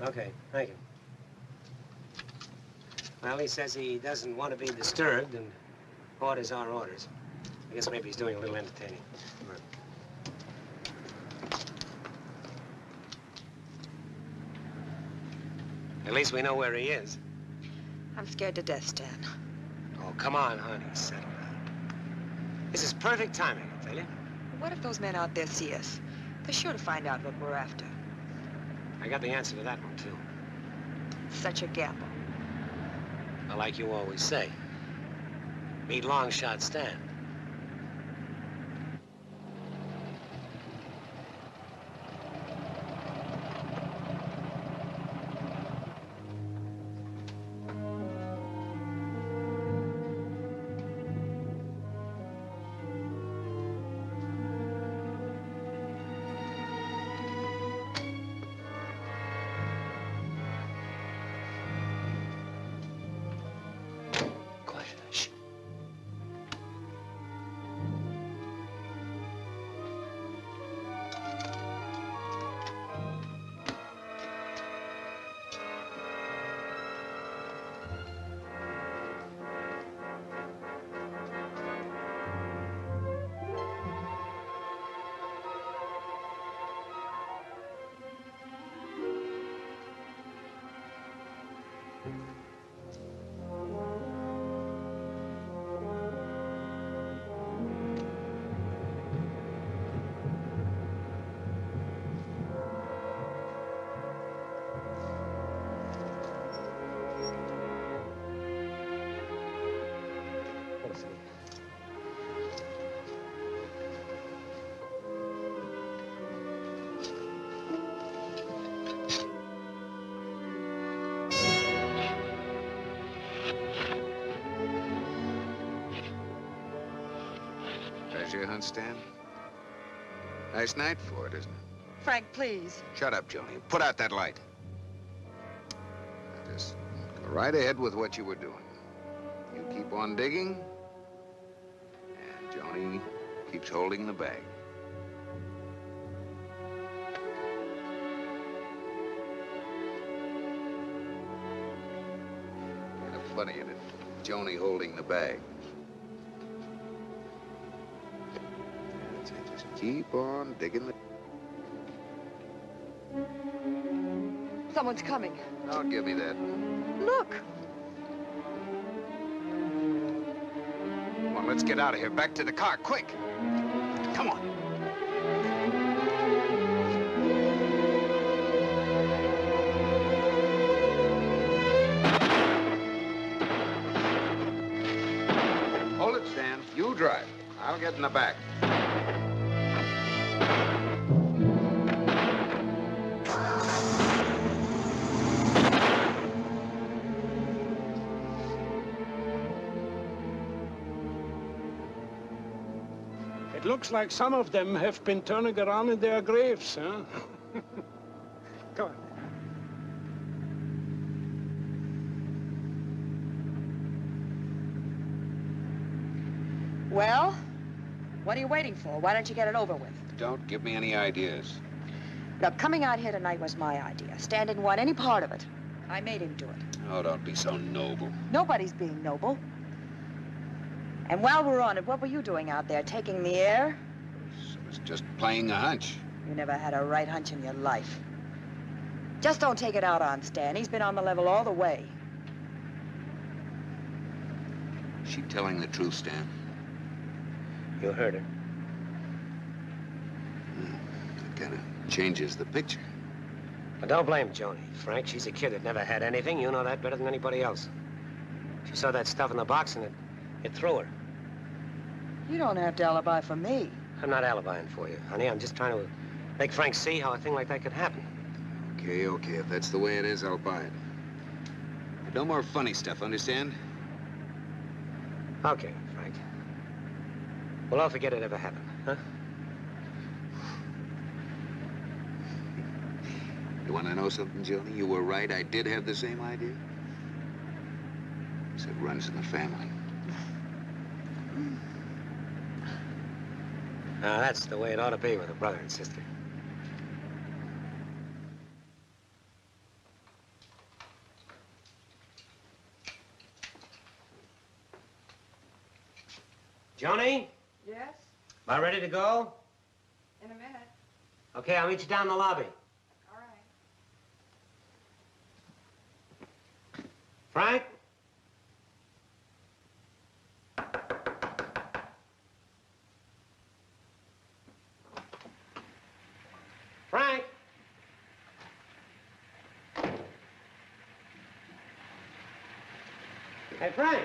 Okay, thank you. Well, he says he doesn't want to be disturbed, and orders are orders. I guess maybe he's doing a little entertaining. At least we know where he is. I'm scared to death, Stan. Oh, come on, honey. Settle down. This is perfect timing, I tell you. What if those men out there see us? They're sure to find out what we're after. I got the answer to that one, too. Such a gamble. Well, like you always say, meet long shot Stan. Treasure hunt, Stan? Nice night for it, isn't it? Frank, please. Shut up, Joni. Put out that light. Now just go right ahead with what you were doing. You keep on digging, and Joni keeps holding the bag. Kind of funny, isn't it? Joni holding the bag. Just keep on digging the... Someone's coming. Don't give me that. Look. Come on, let's get out of here. Back to the car, quick. Come on. Hold it, Stan. You drive. I'll get in the back. It looks like some of them have been turning around in their graves, huh? Come on. Well, what are you waiting for? Why don't you get it over with? Don't give me any ideas. Look, coming out here tonight was my idea. Stan didn't want any part of it. I made him do it. Oh, don't be so noble. Nobody's being noble. And while we're on it, what were you doing out there? Taking the air? I was just playing a hunch. You never had a right hunch in your life. Just don't take it out on Stan. He's been on the level all the way. Is she telling the truth, Stan? You heard her. That kind of changes the picture. But don't blame Joni, Frank. She's a kid that never had anything. You know that better than anybody else. She saw that stuff in the box and it threw her. You don't have to alibi for me. I'm not alibying for you, honey. I'm just trying to make Frank see how a thing like that could happen. Okay, okay. If that's the way it is, I'll buy it. But no more funny stuff, understand? Okay, Frank. Well, don't forget it ever happened, huh? You want to know something, Joni? You were right. I did have the same idea. It runs in the family. Now, that's the way it ought to be with a brother and sister. Joni? Yes? About ready to go? In a minute. Okay, I'll meet you down in the lobby. All right. Frank? Frank? Hey, Frank.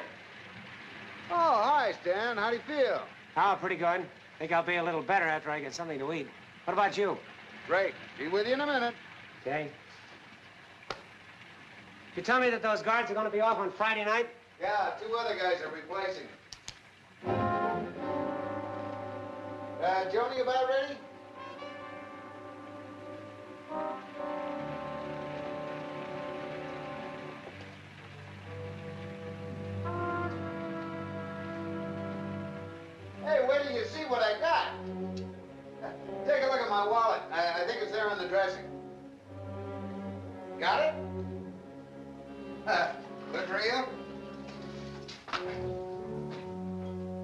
Oh, hi, Stan. How do you feel? Oh, pretty good. Think I'll be a little better after I get something to eat. What about you? Great. Be with you in a minute. Okay. You tell me that those guards are going to be off on Friday night? Yeah, 2 other guys are replacing. Joni, about ready? Hey, wait till you see what I got. Take a look at my wallet. I think it's there on the dressing. Got it? Good for you?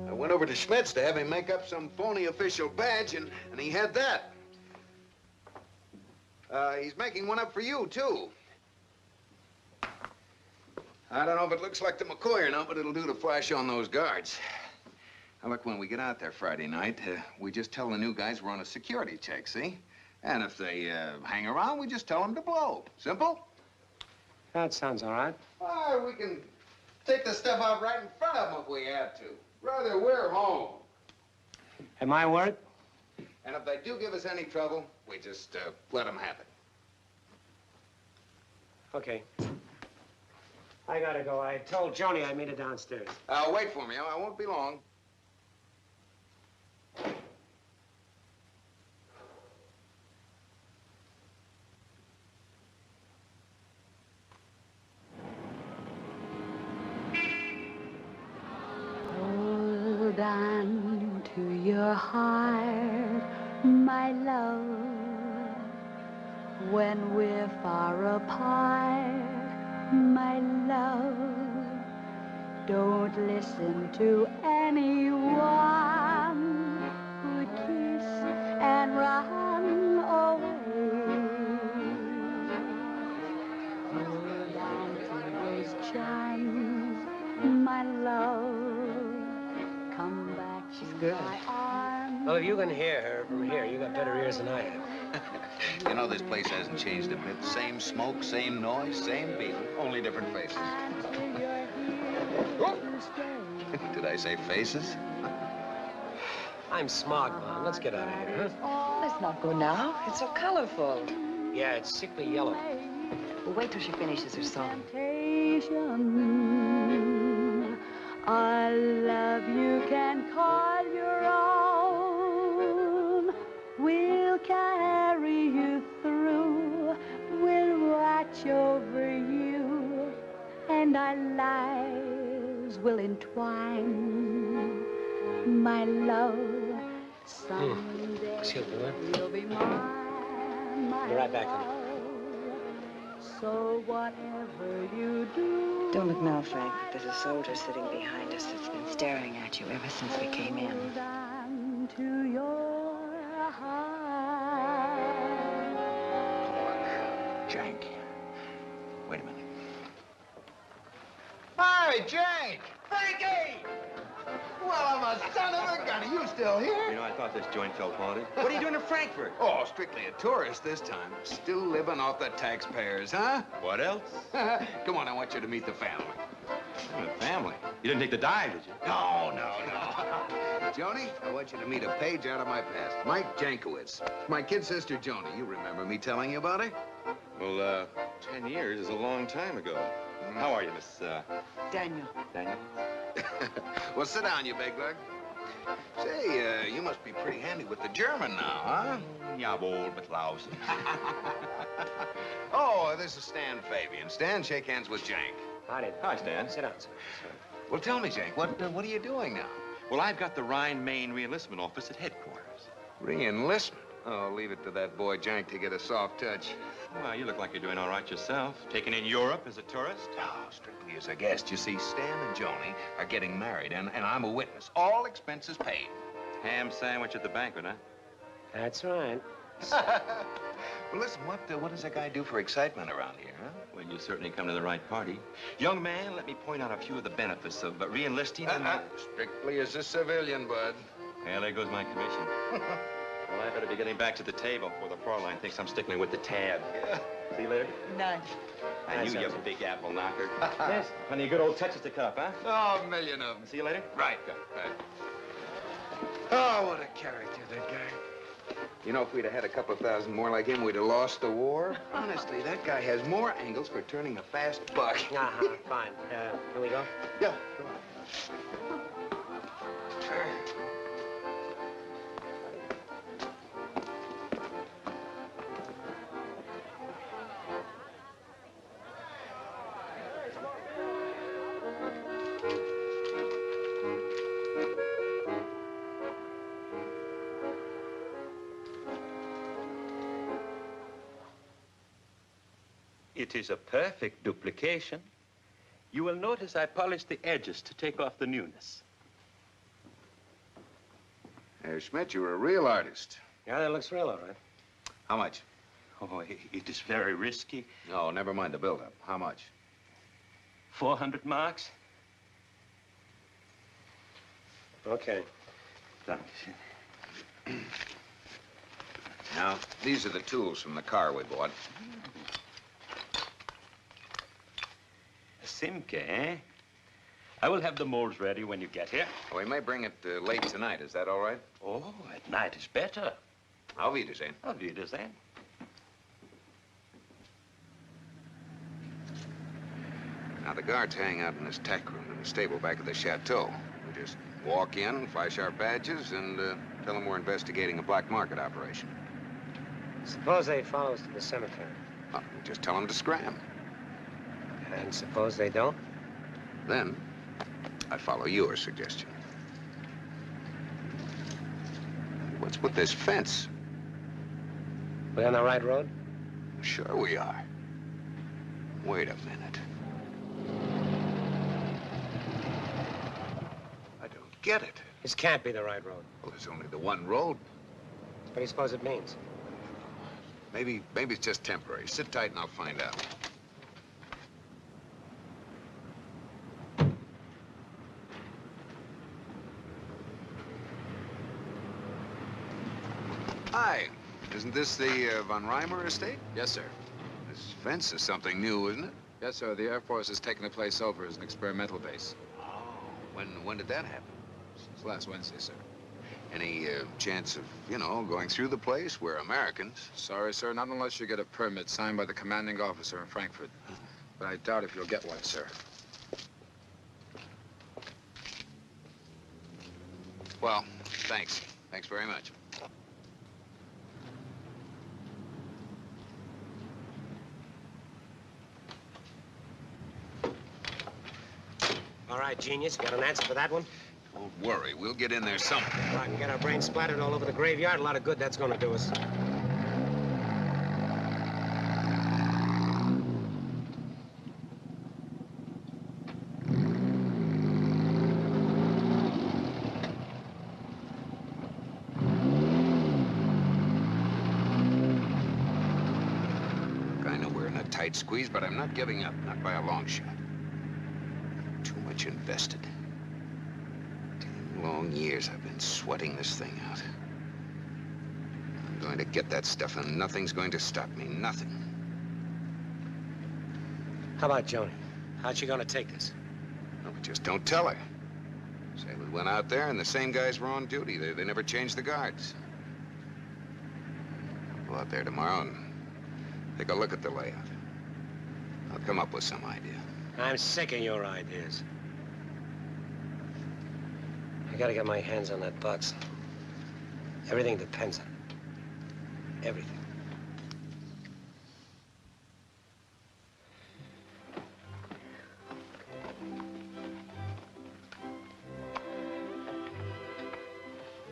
I went over to Schmidt's to have him make up some phony official badge, and he had that. He's making one up for you, too. I don't know if it looks like the McCoy or not, but it'll do to flash on those guards. Now, look, when we get out there Friday night, we just tell the new guys we're on a security check, see? And if they hang around, we just tell them to blow. Simple? That sounds all right. We can take the stuff out right in front of them if we have to. Rather, we're home. At my word? And if they do give us any trouble, we just let them have it. Okay. I gotta go. I told Joni I'd meet her downstairs. Wait for me. I won't be long. Hold on to your heart, my love. When we're far apart, my love. Don't listen to anyone who'd kiss and run away. Hold on to those charms, my love. Come back to my arms. Well, if you can hear her from here, you got better ears than I have. You know, this place hasn't changed a bit. Same smoke, same noise, same people, only different faces. Did I say faces? I'm smog, Mom. Let's get out of here, huh? Let's not go now. It's so colorful. Yeah, it's sickly yellow. We'll wait till she finishes her song. Our love you can call your own. We'll carry you through. We'll watch over you. And our lives will entwine. My love, someday you'll be mine. Be right back, honey. So whatever you do. Don't look now, Frank. There's a soldier sitting behind us that's been staring at you ever since we came in. To your heart. Jank. Wait a minute. Hi, Jake! Frankie! Well, I'm a son of a gun. Are you still here? You know, I thought this joint felt haunted. What are you doing in Frankfurt? Oh, strictly a tourist this time. Still living off the taxpayers, huh? What else? Come on, I want you to meet the family. Family. You didn't take the dive, did you? No. Joni, I want you to meet a page out of my past. Mike Jankowitz. My kid sister, Joni. You remember me telling you about her? Well, 10 years is a long time ago. How are you, Miss, Daniel. Daniel? Well, sit down, you big lug. Say, you must be pretty handy with the German now, huh? Jawohl, mit Lausen. Oh, this is Stan Fabian. Stan, shake hands with Jank. Hi, Stan. Sit down, sir. Well, tell me, Jank, what are you doing now? Well, I've got the Rhine Main Reenlistment Office at headquarters. Re-enlistment? Oh, leave it to that boy Jank to get a soft touch. Well, you look like you're doing all right yourself. Taken in Europe as a tourist? Oh, strictly as a guest. You see, Stan and Joni are getting married, and I'm a witness. All expenses paid. Ham sandwich at the banquet, huh? That's right. Well, listen, what does a guy do for excitement around here, huh? Well, you certainly come to the right party. Young man, let me point out a few of the benefits of re-enlisting and... Strictly as a civilian, bud. Well, there goes my commission. Well, I better be getting back to the table before the Fraulein thinks I'm stickling with the tab. Yeah. See you later. None. I knew you, big apple knocker. Yes. Plenty of good old touches to cup, huh? Oh, a million of them. See you later. Right. Oh, what a character, that guy. You know, if we'd have had a couple of thousand more like him, we'd have lost the war. Honestly, that guy has more angles for turning a fast buck. Fine. Can we go? Yeah, come on. It is a perfect duplication. You will notice I polished the edges to take off the newness. Hey, Schmidt, you're a real artist. Yeah, that looks real, all right. How much? Oh, it is very risky. No, never mind the build-up. How much? 400 marks. Okay. Thanks. Now, these are the tools from the car we bought. Simke, eh? I will have the molds ready when you get here. We may bring it late tonight. Is that all right? Oh, at night is better. Auf Wiedersehen. Auf Wiedersehen. Now, the guards hang out in this tech room in the stable back of the chateau. We just walk in, flash our badges, and tell them we're investigating a black market operation. Suppose they follow us to the cemetery. Well, just tell them to scram. And suppose they don't? Then, I follow your suggestion. What's with this fence? We on the right road? Sure we are. Wait a minute. I don't get it. This can't be the right road. Well, there's only the one road. What do you suppose it means? Maybe it's just temporary. Sit tight and I'll find out. Hi. Isn't this the Von Reimer estate? Yes, sir. This fence is something new, isn't it? Yes, sir. The Air Force has taken the place over as an experimental base. Oh. When did that happen? Since last Wednesday, sir. Any chance of, going through the place? We're Americans. Sorry, sir. Not unless you get a permit signed by the commanding officer in Frankfurt. But I doubt if you'll get one, sir. Well, thanks. Thanks very much. All right, genius. Got an answer for that one? Don't worry. We'll get in there somehow. Well, I can get our brains splattered all over the graveyard. A lot of good that's going to do us. I know we're in a tight squeeze, but I'm not giving up. Not by a long shot. Too much invested. Damn long years I've been sweating this thing out. I'm going to get that stuff, and nothing's going to stop me. Nothing. How about Joni? How's she gonna take this? No, but just don't tell her. Say we went out there and the same guys were on duty. They never changed the guards. I'll go out there tomorrow and take a look at the layout. I'll come up with some idea. I'm sick of your ideas. I gotta get my hands on that box. Everything depends on it. Everything.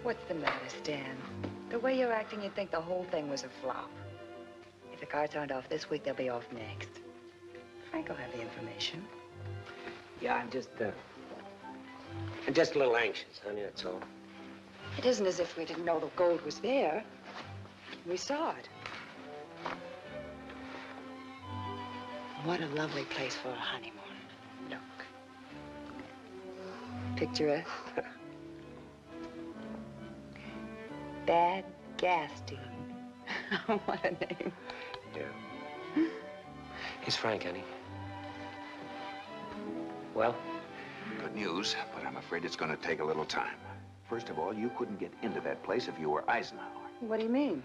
What's the matter, Stan? The way you're acting, you'd think the whole thing was a flop. If the cards aren't off this week, they'll be off next. Frank will have the information. Yeah, I'm just a little anxious, honey, that's all. It isn't as if we didn't know the gold was there. We saw it. What a lovely place for a honeymoon. Look. Picturesque. Bad Gaston. What a name. Yeah. He's Frank, honey. Well? Good news, but I'm afraid it's going to take a little time. First of all, you couldn't get into that place if you were Eisenhower. What do you mean?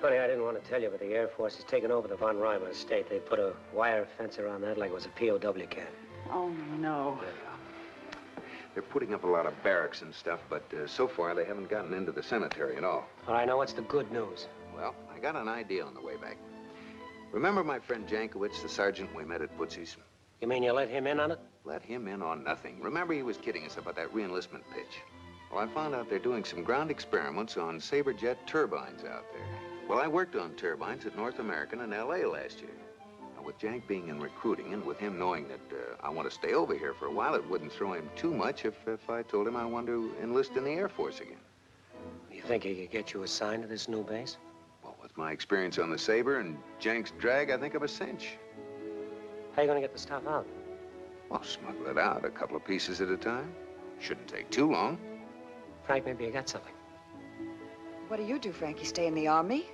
Honey, I didn't want to tell you, but the Air Force has taken over the von Reimer estate. They put a wire fence around that like it was a POW camp. Oh, no. They're putting up a lot of barracks and stuff, but so far they haven't gotten into the cemetery at all. All right, now what's the good news? Well, I got an idea on the way back. Remember my friend Jankowitz, the sergeant we met at Bootsy's? You mean you let him in on it? Let him in on nothing. Remember he was kidding us about that re-enlistment pitch. Well, I found out they're doing some ground experiments on Saberjet turbines out there. Well, I worked on turbines at North American in L.A. last year. Now, with Jank being in recruiting and with him knowing that I want to stay over here for a while, it wouldn't throw him too much if I told him I wanted to enlist in the Air Force again. You think he could get you assigned to this new base? Well, with my experience on the Saber and Jank's drag, I think I'm a cinch. How are you going to get the stuff out? Well, smuggle it out a couple of pieces at a time. Shouldn't take too long. Frank, maybe you got something. What do you do, Frankie? Stay in the Army?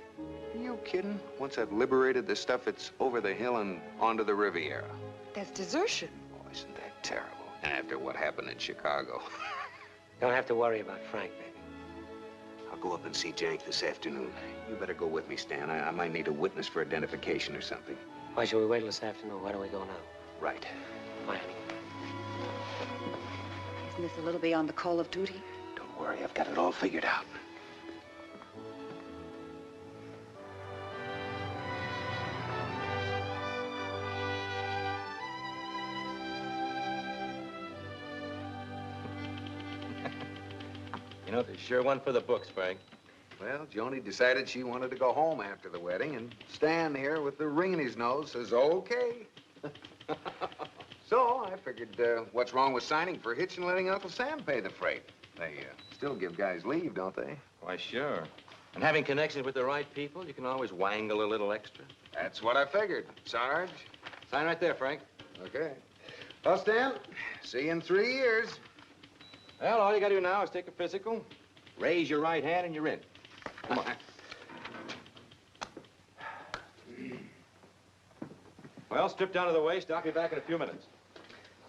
Are you kidding? Once I've liberated the stuff, it's over the hill and onto the Riviera. That's desertion. Oh, isn't that terrible? After what happened in Chicago. Don't have to worry about Frank, baby. I'll go up and see Jank this afternoon. You better go with me, Stan. I might need a witness for identification or something. Why should we wait till this afternoon? Why don't we go now? Right. Bye, honey. Isn't this a little beyond the call of duty? Don't worry, I've got it all figured out. You know, there's sure one for the books, Frank. Well, Joni decided she wanted to go home after the wedding, and Stan here with the ring in his nose says, okay. So I figured, what's wrong with signing for Hitch and letting Uncle Sam pay the freight? They still give guys leave, don't they? Why, sure. And having connections with the right people, you can always wangle a little extra. That's what I figured, Sarge. Sign right there, Frank. Okay. Well, Stan, see you in 3 years. Well, all you gotta do now is take a physical, raise your right hand, and you're in. Come on. Well, strip down to the waist. I'll be back in a few minutes.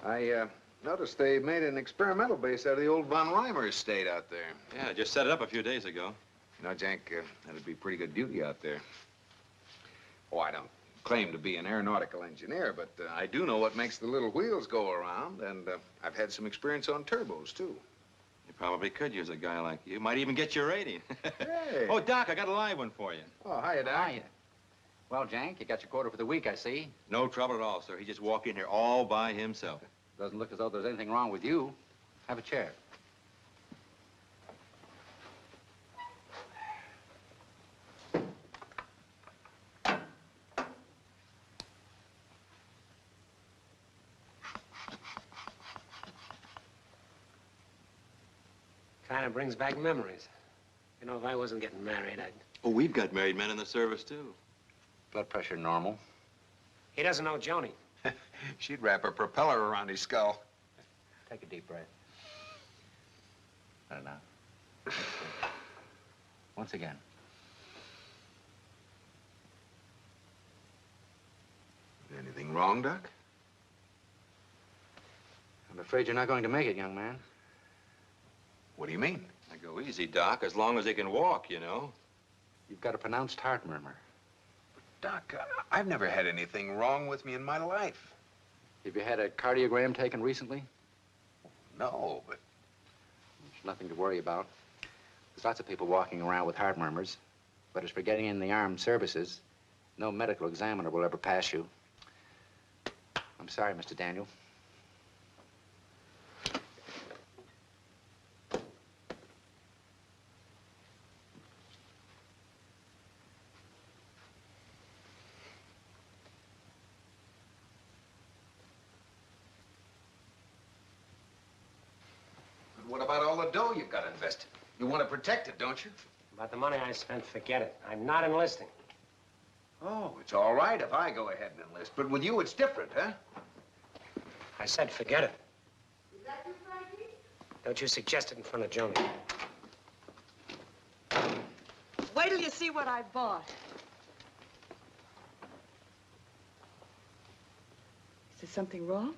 I noticed they made an experimental base out of the old von Reimer estate out there. Yeah, just set it up a few days ago. You know, Jank, that'd be pretty good duty out there. Oh, I don't claim to be an aeronautical engineer, but I do know what makes the little wheels go around, and I've had some experience on turbos, too. You probably could use a guy like you. Might even get your rating. Hey. Oh, Doc, I got a live one for you. Oh, hiya, Doc. Hiya. Well, Jank, you got your quota for the week, I see. No trouble at all, sir. He just walked in here all by himself. Doesn't look as though there's anything wrong with you. Have a chair. Kind of brings back memories. You know, if I wasn't getting married, I'd... Oh, we've got married men in the service, too. Blood pressure normal. He doesn't know Joni. She'd wrap a propeller around his skull. Take a deep breath. Not enough. Once again. Anything wrong, Doc? I'm afraid you're not going to make it, young man. What do you mean? Now, go easy, Doc, as long as he can walk, you know. You've got a pronounced heart murmur. Doc, I've never had anything wrong with me in my life. Have you had a cardiogram taken recently? No, but... There's nothing to worry about. There's lots of people walking around with heart murmurs. But as for getting in the armed services, no medical examiner will ever pass you. I'm sorry, Mr. Daniel. What about all the dough you've got invested? You want to protect it, don't you? About the money I spent, forget it. I'm not enlisting. Oh, it's all right if I go ahead and enlist. But with you, it's different, huh? I said forget it. Don't you suggest it in front of Joni. Wait till you see what I bought. Is there something wrong?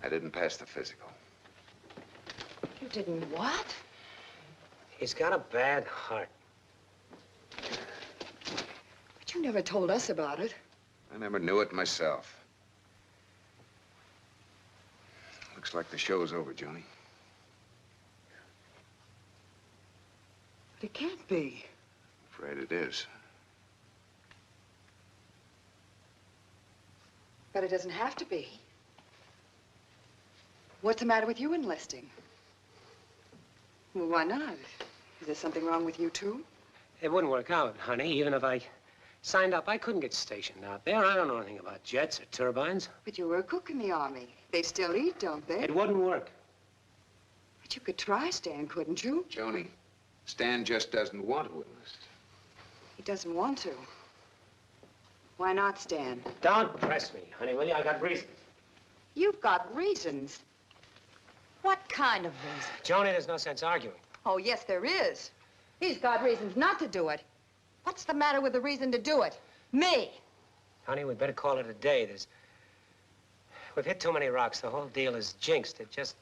I didn't pass the physical. You didn't what? He's got a bad heart. But you never told us about it. I never knew it myself. Looks like the show's over, Joni. But it can't be. Afraid it is. But it doesn't have to be. What's the matter with you enlisting? Well, why not? Is there something wrong with you, too? It wouldn't work out, honey. Even if I signed up, I couldn't get stationed out there. I don't know anything about jets or turbines. But you were a cook in the Army. They still eat, don't they? It wouldn't work. But you could try, Stan, couldn't you? Joni, Stan just doesn't want to enlist. He doesn't want to. Why not, Stan? Don't press me, honey, will you? I got reasons. You've got reasons. What kind of reasons? Joni, there's no sense arguing. Oh, yes, there is. He's got reasons not to do it. What's the matter with the reason to do it? Me. Honey, we better call it a day. We've hit too many rocks. The whole deal is jinxed. It just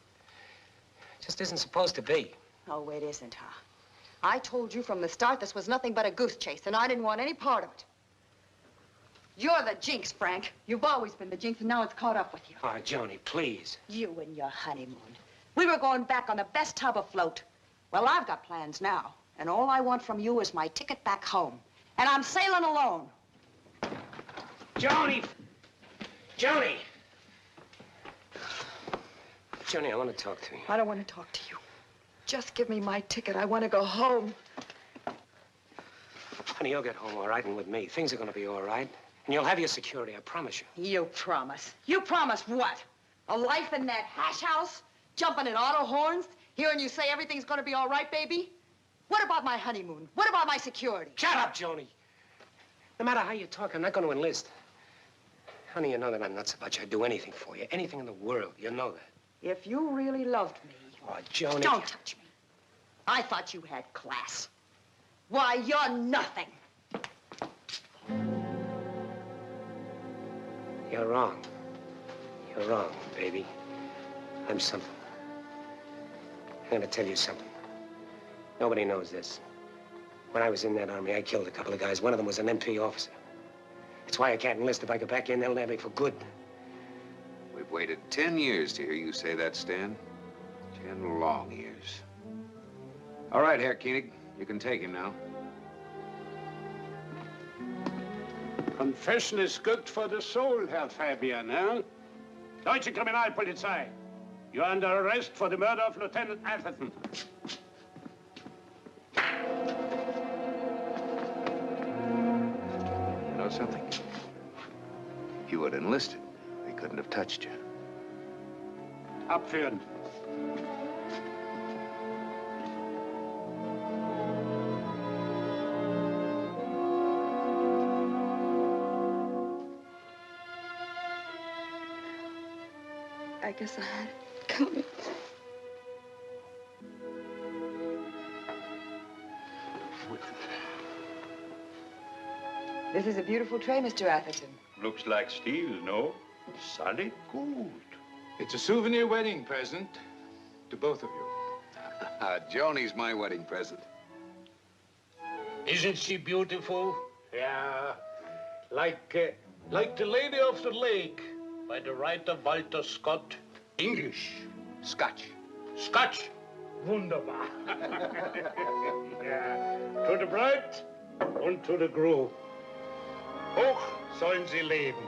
isn't supposed to be. Oh, it isn't, huh? I told you from the start this was nothing but a goose chase, and I didn't want any part of it. You're the jinx, Frank. You've always been the jinx, and now it's caught up with you. Oh, Joni, please. You and your honeymoon. We were going back on the best tub afloat. Well, I've got plans now, and all I want from you is my ticket back home. And I'm sailing alone. Joni! Joni! Joni, I want to talk to you. I don't want to talk to you. Just give me my ticket. I want to go home. Honey, you'll get home all right, and with me, things are going to be all right. And you'll have your security, I promise you. You promise. You promise what? A life in that hash house? Jumping in auto horns? Hearing you say everything's going to be all right, baby? What about my honeymoon? What about my security? Shut up, Joni. No matter how you talk, I'm not going to enlist. Honey, you know that I'm nuts about you. I'd do anything for you. Anything in the world. You know that. If you really loved me... Oh, Joni... Don't touch me. I thought you had class. Why, you're nothing. You're wrong. You're wrong, baby. I'm something. I'm gonna tell you something. Nobody knows this. When I was in that army, I killed a couple of guys. One of them was an MP officer. That's why I can't enlist. If I go back in, they'll nab me for good. We've waited 10 years to hear you say that, Stan. 10 long years. All right, Herr Koenig, you can take him now. Confession is good for the soul, Herr Fabian, eh? Deutsche Kriminalpolizei. You're under arrest for the murder of Lieutenant Atherton. You know something? If you had enlisted, they couldn't have touched you. Abführen. I guess I had it coming. This is a beautiful tray, Mr. Atherton. Looks like steel, no? Solid gold. It's a souvenir wedding present to both of you. Joni's my wedding present. Isn't she beautiful? Yeah. Like the Lady of the Lake by the writer Walter Scott. English. Scotch. Scotch. Wunderbar. Ja. To the bride und to the groom. Hoch sollen sie leben.